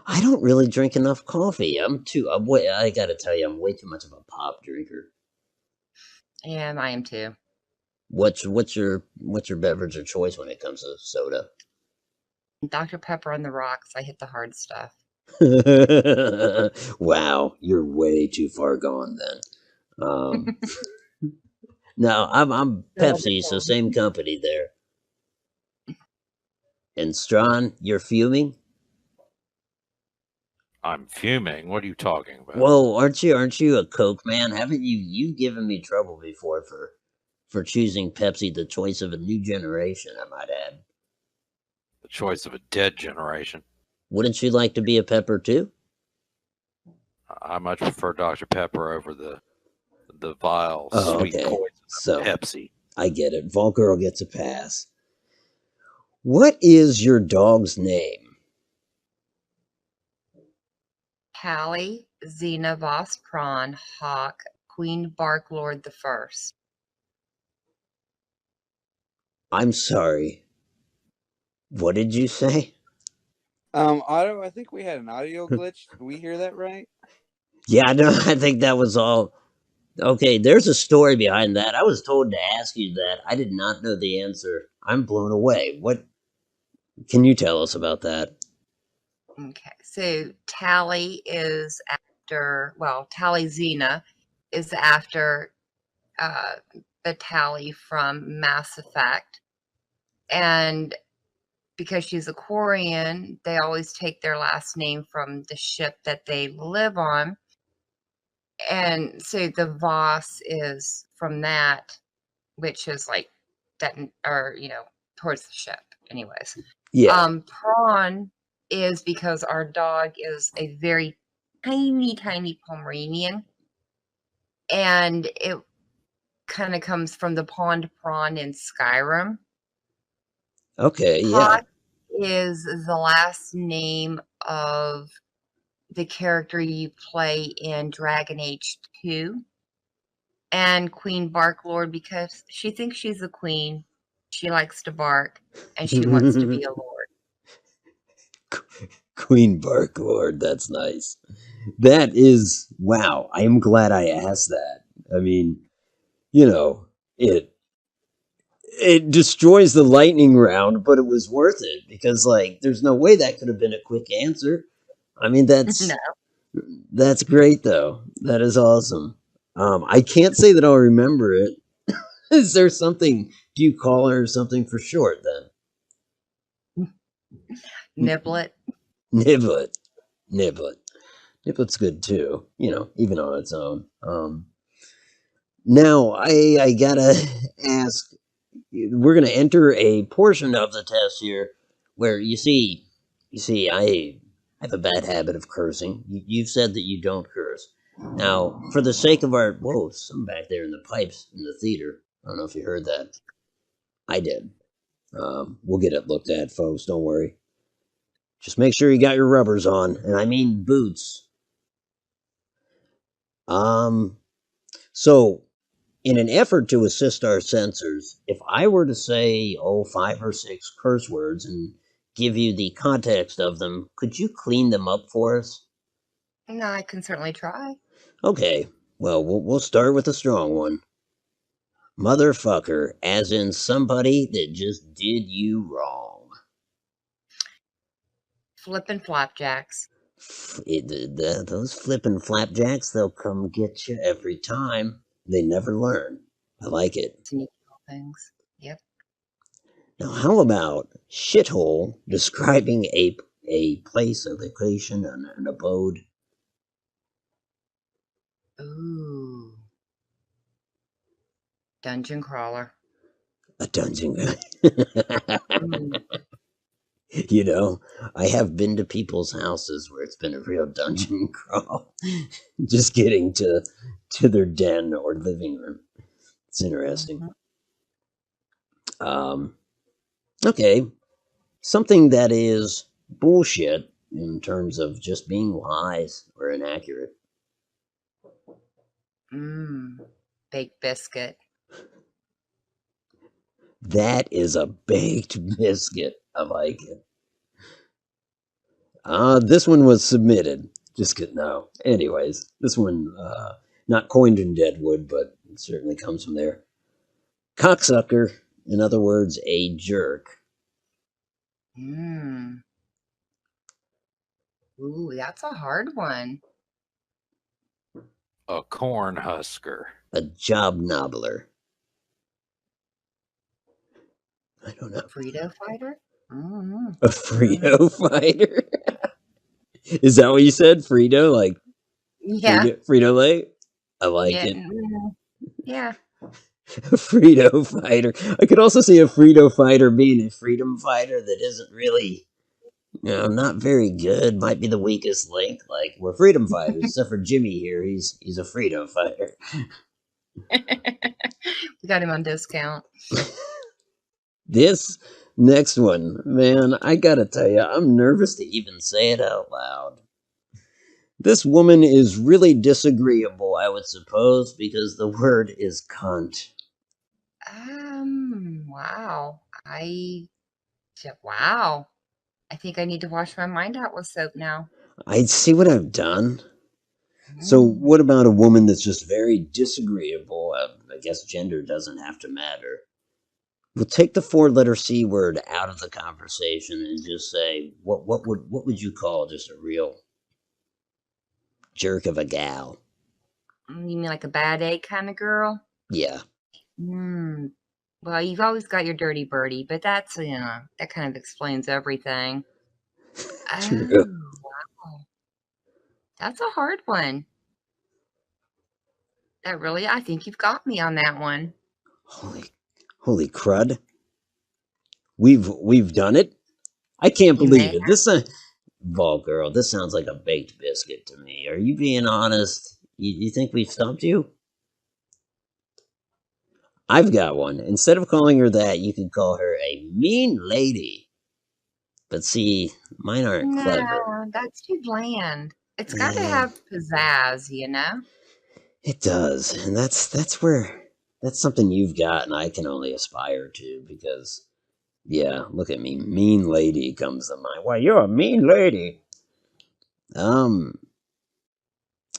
I don't really drink enough coffee. I gotta tell you, I'm way too much of a pop drinker. Yeah, I am too. What's your beverage of choice when it comes to soda? Dr. Pepper on the rocks. I hit the hard stuff. Wow, you're way too far gone then. No, I'm Pepsi, so same company there. And Strawn, you're fuming? I'm fuming. What are you talking about? Whoa, aren't you a Coke man? Haven't you've given me trouble before for choosing Pepsi, the choice of a new generation, I might add. The choice of a dead generation. Wouldn't you like to be a Pepper too? I much prefer Dr. Pepper over the vile sweet okay. poison So, of Pepsi. I get it. Vault Girl gets a pass. What is your dog's name? Callie, Xena, Voss, Prawn, Hawk, Queen, Bark, Lord the First. I'm sorry. What did you say? Otto, I think we had an audio glitch. Did we hear that right? Yeah, no, I think that was all Okay, there's a story behind that. I was told to ask you that. I did not know the answer. I'm blown away. What can you tell us about that? Okay, so Tally is after, well, Tally Xena is after uh, the Tally from Mass Effect. And because she's a Quarian, they always take their last name from the ship that they live on. And so the Voss is from that, which is like that, or, towards the ship, anyways. Yeah. Prawn is because our dog is a very tiny, tiny Pomeranian. And it kind of comes from the pond prawn in Skyrim. Okay, yeah. Pot is the last name of the character you play in Dragon Age 2. And Queen Barklord because she thinks she's a queen, she likes to bark, and she wants to be a lord. Queen Barklord, that's nice. That is, wow, I am glad I asked that. I mean, it destroys the lightning round, but it was worth it because there's no way that could have been a quick answer. I mean, that's great though. That is awesome. I can't say that I'll remember it. Is there something, do you call her something for short then? Niblet. Niblet. Niblet's good too, even on its own. Now I gotta ask, we're gonna enter a portion of the test here where you see, I have a bad habit of cursing. You've said that you don't curse. Now, for the sake of our, whoa, some back there in the pipes in the theater. I don't know if you heard that. I did. We'll get it looked at, folks. Don't worry. Just make sure you got your rubbers on, and I mean boots. So, in an effort to assist our censors, if I were to say, 5 or 6 curse words and give you the context of them, could you clean them up for us? No, I can certainly try. Okay, well, we'll start with a strong one. Motherfucker, as in somebody that just did you wrong. Flippin' flapjacks. Those flippin' flapjacks, they'll come get you every time. They never learn. I like it. Sneaky things. Yep. Now, how about shithole describing a place, a location, an abode? Ooh. Dungeon crawler. A dungeon. I have been to people's houses where it's been a real dungeon crawl. Just getting to their den or living room. It's interesting. Okay. Something that is bullshit in terms of just being lies or inaccurate. Baked biscuit. That is a baked biscuit. I like it. This one was submitted. Just kidding. No. Anyways, this one, not coined in Deadwood, but it certainly comes from there. Cocksucker. In other words, a jerk. Ooh, that's a hard one. A corn husker. A job nobbler. I don't know. Frito fighter? A Frito fighter? Is that what you said? Frito? Like, yeah. Frito Lay? I like it. Yeah. A Frito fighter. I could also see a Frito fighter being a freedom fighter that isn't really, not very good. Might be the weakest link. Like, we're freedom fighters, except for Jimmy here. He's a Frito fighter. We got him on discount. This next one, man, I gotta tell you, I'm nervous to even say it out loud. This woman is really disagreeable, I would suppose, because the word is cunt. Wow. Wow. I think I need to wash my mind out with soap now. I see what I've done. So, what about a woman that's just very disagreeable? I guess gender doesn't have to matter. We'll take the four-letter C word out of the conversation and just say, what would you call just a real jerk of a gal? You mean like a bad egg kind of girl? Yeah. Well, you've always got your dirty birdie, but that's, that kind of explains everything. True. Wow. That's a hard one. I think you've got me on that one. Holy crud. We've done it? I can't believe it. This Vol girl, this sounds like a baked biscuit to me. Are you being honest? You think we've stumped you? I've got one. Instead of calling her that, you could call her a mean lady. But see, mine aren't clever. No, that's too bland. It's got to have pizzazz, you know? It does. And that's something you've got and I can only aspire to because, yeah, look at me. Mean lady comes to mind. Why, you're a mean lady.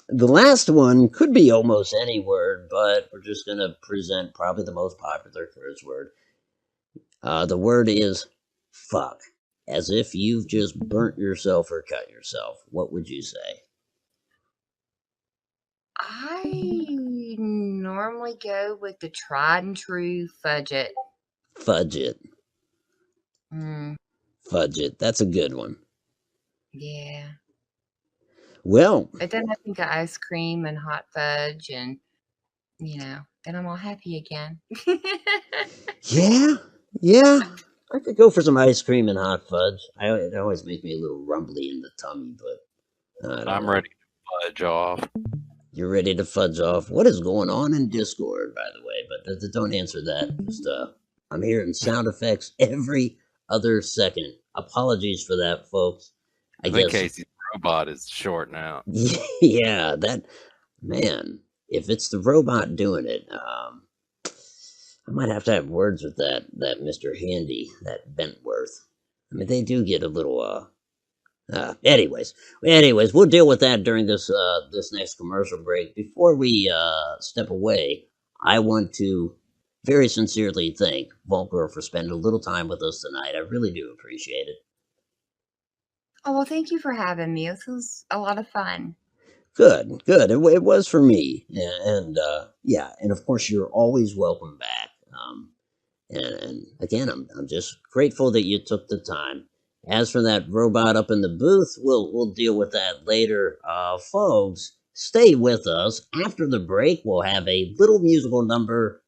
The last one could be almost any word, but we're just going to present probably the most popular curse word. The word is fuck. As if you've just burnt yourself or cut yourself. What would you say? I normally go with the tried and true fudge it. Fudge it. Fudge it. That's a good one. Yeah. Well. But then I think of ice cream and hot fudge and, then I'm all happy again. Yeah. I could go for some ice cream and hot fudge. It always makes me a little rumbly in the tummy, but I'm ready to fudge off. You're ready to fudge off. What is going on in Discord, by the way? But don't answer that. Just, I'm hearing sound effects every other second. Apologies for that, folks. I think Casey's robot is short now. Yeah, man. If it's the robot doing it, I might have to have words with that Mr. Handy, that Bentworth. I mean, they do get a little, anyways, we'll deal with that during this next commercial break. Before we, step away, I want to very sincerely thank Volker for spending a little time with us tonight. I really do appreciate it. Oh, well, thank you for having me. This was a lot of fun. Good. It was for me. And of course, you're always welcome back. And again, I'm just grateful that you took the time. As for that robot up in the booth, we'll deal with that later. Folks, stay with us. After the break, we'll have a little musical number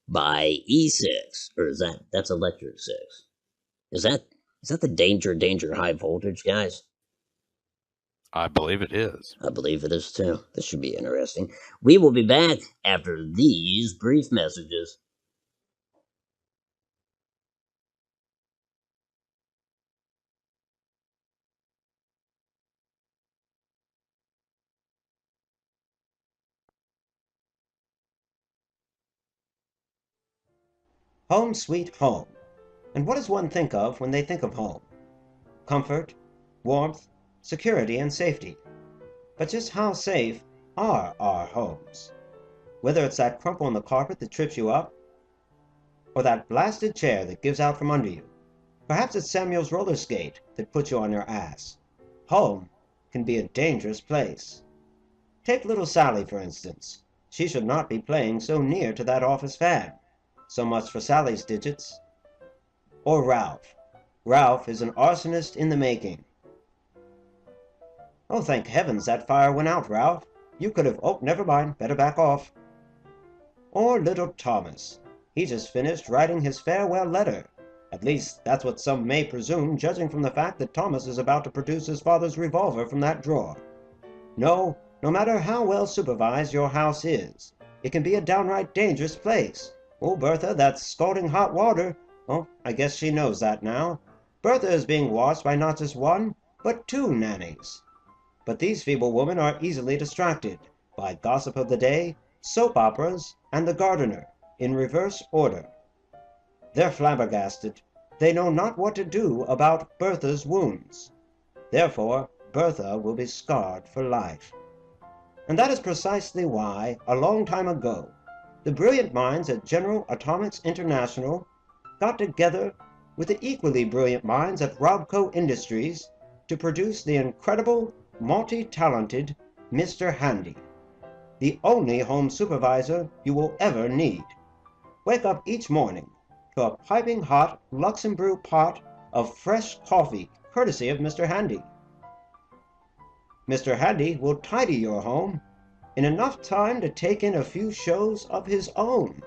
by E6. Or that's Electric 6. Is that the Danger High Voltage, guys? I believe it is. I believe it is too. This should be interesting. We will be back after these brief messages. Home sweet home. And what does one think of when they think of home? Comfort, warmth, security, and safety. But just how safe are our homes? Whether it's that crumple in the carpet that trips you up, or that blasted chair that gives out from under you. Perhaps it's Samuel's roller skate that puts you on your ass. Home can be a dangerous place. Take little Sally, for instance. She should not be playing so near to that office fan. So much for Sally's digits. Or Ralph. Ralph is an arsonist in the making. Oh, thank heavens that fire went out, Ralph. You could have... Oh, never mind. Better back off. Or little Thomas. He just finished writing his farewell letter. At least, that's what some may presume, judging from the fact that Thomas is about to produce his father's revolver from that drawer. No matter how well supervised your house is, it can be a downright dangerous place. Oh, Bertha, that's scalding hot water. Oh, I guess she knows that now. Bertha is being watched by not just one, but two nannies. But these feeble women are easily distracted by gossip of the day, soap operas, and the gardener, in reverse order. They're flabbergasted. They know not what to do about Bertha's wounds. Therefore, Bertha will be scarred for life. And that is precisely why, a long time ago, the brilliant minds at General Atomics International got together with the equally brilliant minds at Robco Industries to produce the incredible, multi-talented Mr. Handy, the only home supervisor you will ever need. Wake up each morning to a piping hot Luxembourg pot of fresh coffee, courtesy of Mr. Handy. Mr. Handy will tidy your home in enough time to take in a few shows of his own.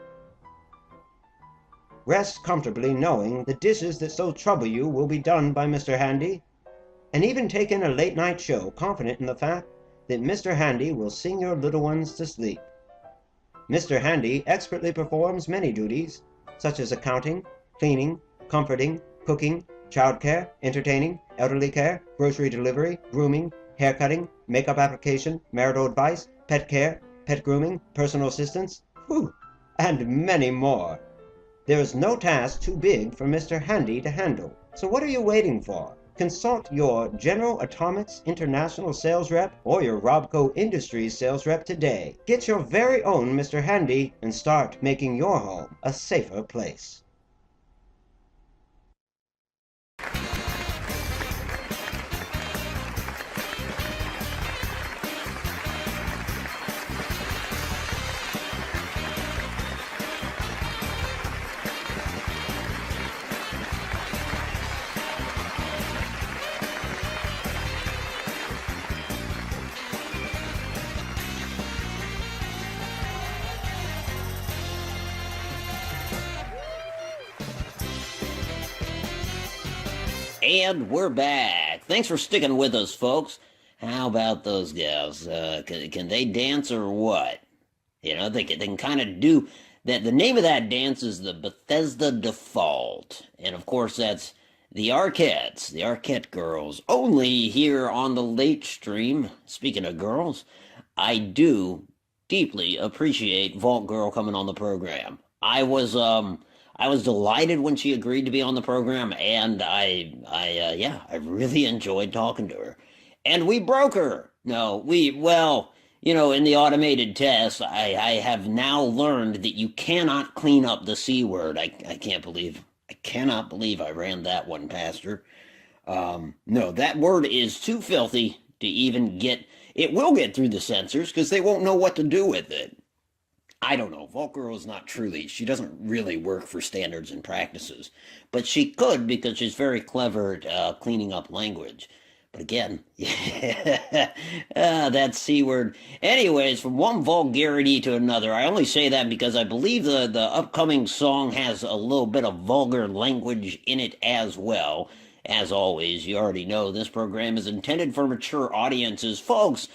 Rest comfortably knowing the dishes that so trouble you will be done by Mr. Handy, and even take in a late-night show confident in the fact that Mr. Handy will sing your little ones to sleep. Mr. Handy expertly performs many duties, such as accounting, cleaning, comforting, cooking, childcare, entertaining, elderly care, grocery delivery, grooming, haircutting, makeup application, marital advice, pet care, pet grooming, personal assistance, and many more. There is no task too big for Mr. Handy to handle. So what are you waiting for? Consult your General Atomics International sales rep or your Robco Industries sales rep today. Get your very own Mr. Handy and start making your home a safer place. And we're back. Thanks for sticking with us, folks. How about those gals? Can they dance or what? You know, they can kind of do that. The name of that dance is the Bethesda Default. And of course, that's the Arquettes, the Arquette girls, only here on the late stream. Speaking of girls, I do deeply appreciate Vault Girl coming on the program. I was delighted when she agreed to be on the program, and I really enjoyed talking to her. And we broke her. No, in the automated test, I have now learned that you cannot clean up the C word. I cannot believe I ran that one past her. No, that word is too filthy to even it will get through the censors because they won't know what to do with it. I don't know. Vault Girl is not she doesn't really work for standards and practices. But she could because she's very clever at cleaning up language. But again, that C word. Anyways, from one vulgarity to another, I only say that because I believe the upcoming song has a little bit of vulgar language in it as well. As always, you already know this program is intended for mature audiences. Folks,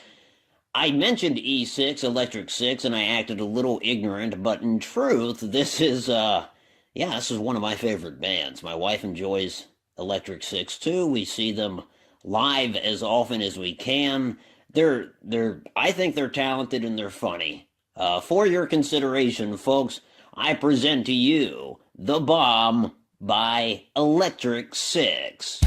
I mentioned E6, Electric Six, and I acted a little ignorant, but in truth, this is one of my favorite bands. My wife enjoys Electric Six too. We see them live as often as we can. I think they're talented and they're funny. For your consideration, folks, I present to you The Bomb by Electric Six.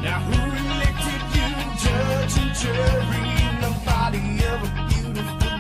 Now who elected you judge and jury in the body of a beautiful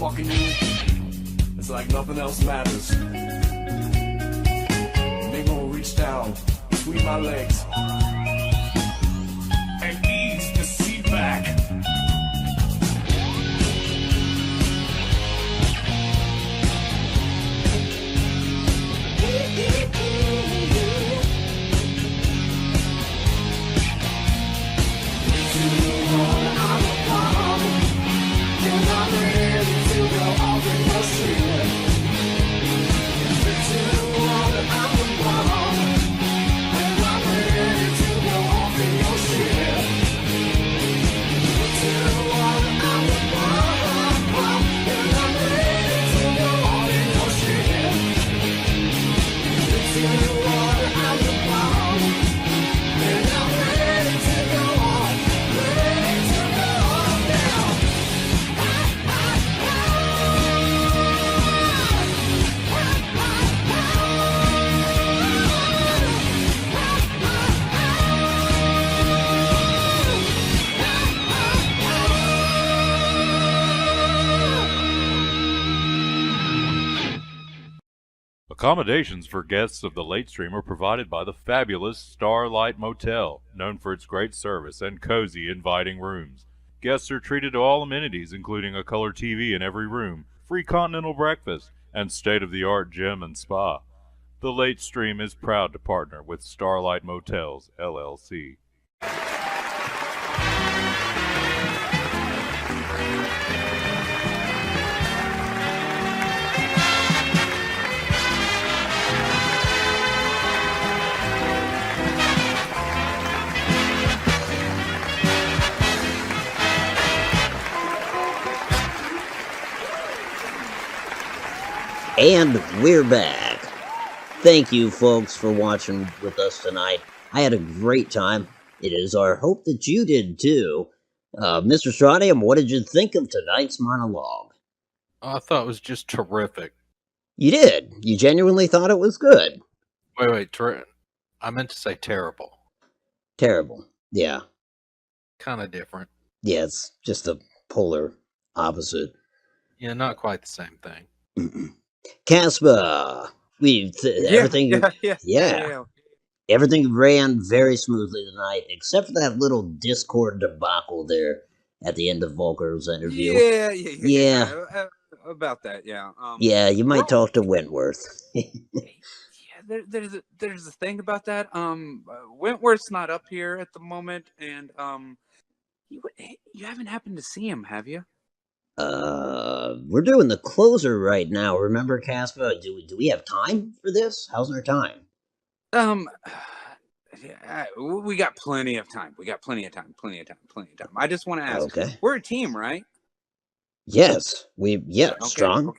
fucking you, it's like nothing else matters. Nigga reach down between my legs and ease the seat back. Accommodations for guests of the late stream are provided by the fabulous Starlight Motel, known for its great service and cozy, inviting rooms. Guests are treated to all amenities, including a color TV in every room, free continental breakfast, and state-of-the-art gym and spa. The late stream is proud to partner with Starlight Motels, LLC. And we're back. Thank you, folks, for watching with us tonight. I had a great time. It is our hope that you did, too. Mr. Strontium, what did you think of tonight's monologue? I thought it was just terrific. You did? You genuinely thought it was good? Wait, I meant to say terrible. Terrible. Yeah. Kind of different. Yeah, it's just a polar opposite. Yeah, not quite the same thing. Mm-mm. Casper, everything, yeah. Everything ran very smoothly tonight, except for that little Discord debacle there at the end of Volker's interview. Yeah. About that, yeah. Yeah, you might talk to Wentworth. There's a thing about that. Wentworth's not up here at the moment, and you haven't happened to see him, have you? We're doing the closer right now. Remember, Casper? Do we have time for this? How's our time? We got plenty of time. Plenty of time. I just want to ask. Okay. We're a team, right? Yes. Okay, Strong.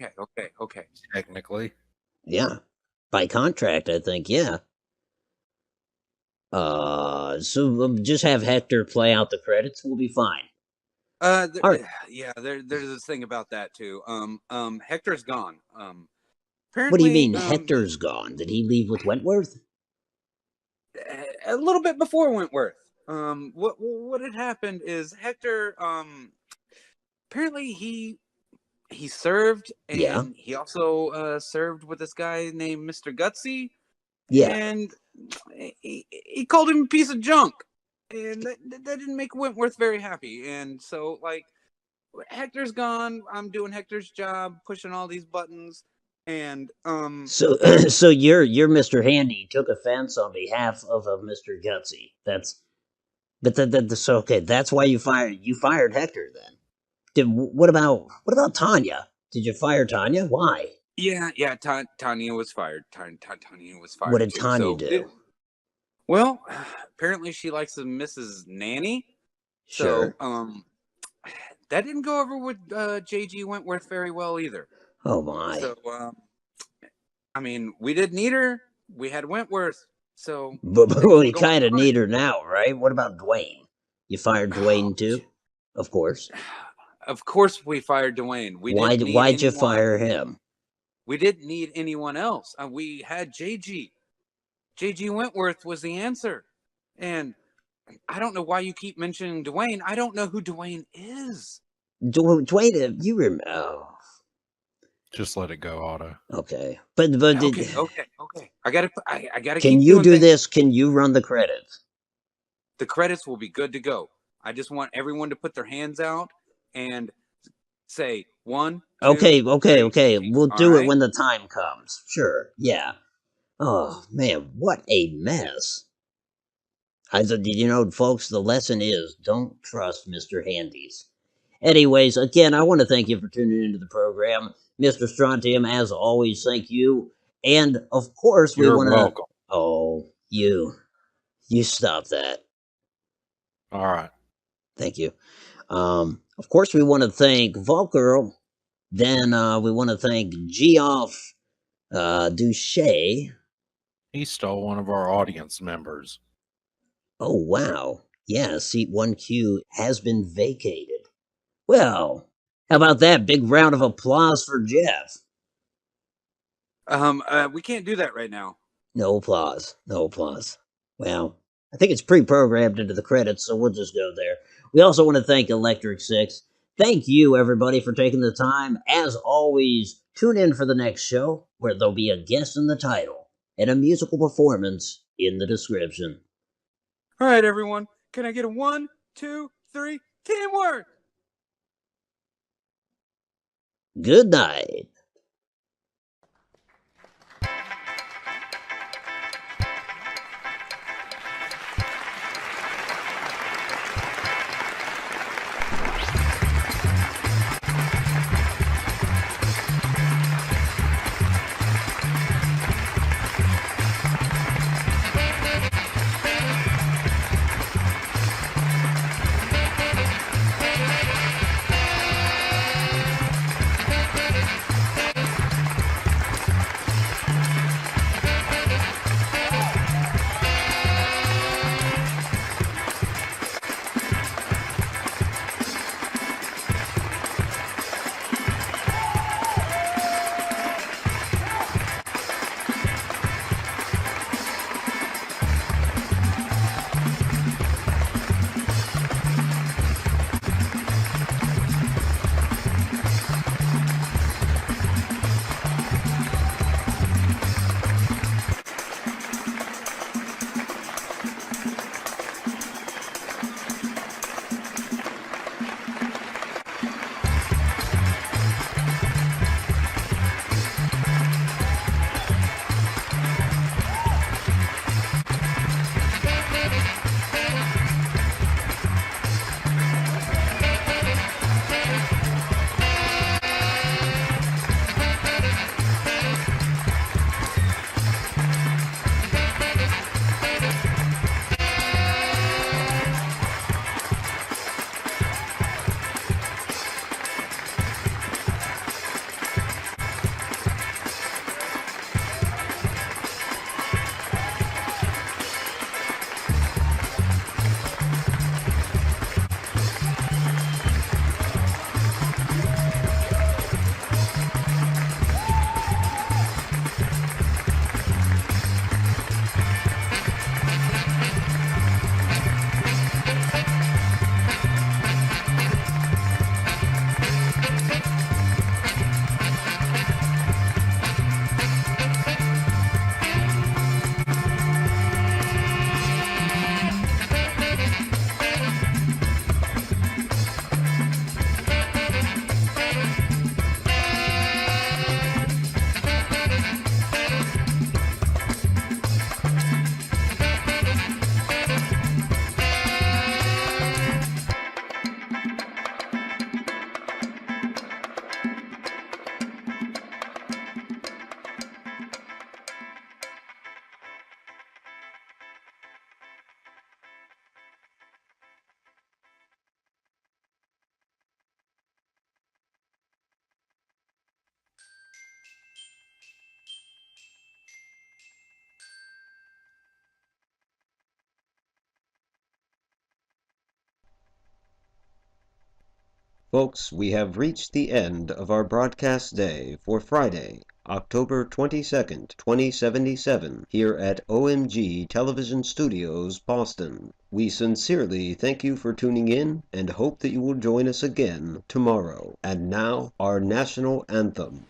Okay. Technically. Yeah. By contract, I think, yeah. So just have Hector play out the credits. We'll be fine. Yeah, there's this thing about that too. Hector's gone. Apparently, What do you mean Hector's gone? Did he leave with Wentworth? A little bit before Wentworth. What had happened is Hector, apparently he served, and he also served with this guy named Mr. Gutsy. Yeah. And he called him a piece of junk. And that didn't make Wentworth very happy. And so, like, Hector's gone. I'm doing Hector's job, pushing all these buttons. And, So you're Mr. Handy took offense on behalf of Mr. Gutsy. That's okay. That's why you fired Hector then. What about Tanya? Did you fire Tanya? Why? Yeah. Tanya was fired. Tanya was fired. What did too. Tanya do? Well, apparently she likes the Mrs. Nanny. Sure. So, that didn't go over with J.G. Wentworth very well either. Oh my. So, I mean, we did need her. We had Wentworth. So, But we kind of need her now, right? What about Dwayne? You fired Dwayne too? Of course. Of course we fired Dwayne. Why'd you fire him? We didn't need anyone else. We had J.G. J.G. Wentworth was the answer. And I don't know why you keep mentioning Dwayne. I don't know who Dwayne is. Dwayne, you remember? Oh, Just let it go, Otto. Okay. But Okay. I gotta can keep you doing do things. this? Can you run the credits? The credits will be good to go. I just want everyone to put their hands out and say 1, 2, Okay. 3. We'll All do it right? when the time comes. Sure. Yeah. Oh man, what a mess. Folks, the lesson is don't trust Mr. Handies. Anyways, again, I want to thank you for tuning into the program. Mr. Strontium, as always, thank you. And of course, we You're want to. welcome. Oh, you stop that. All right. Thank you. Of course, we want to thank Volker. Then we want to thank Geoff Duche. He stole one of our audience members. Oh, wow. Yeah, seat 1Q has been vacated. Well, how about that? Big round of applause for Jeff. We can't do that right now. No applause. Well, I think it's pre-programmed into the credits, so we'll just go there. We also want to thank Electric Six. Thank you, everybody, for taking the time. As always, tune in for the next show, where there'll be a guest in the title and a musical performance in the description. All right, everyone. Can I get a 1, 2, 3? Teamwork! Good night. Folks, we have reached the end of our broadcast day for Friday, October 22nd, 2077, here at OMG Television Studios, Boston. We sincerely thank you for tuning in and hope that you will join us again tomorrow. And now, our national anthem.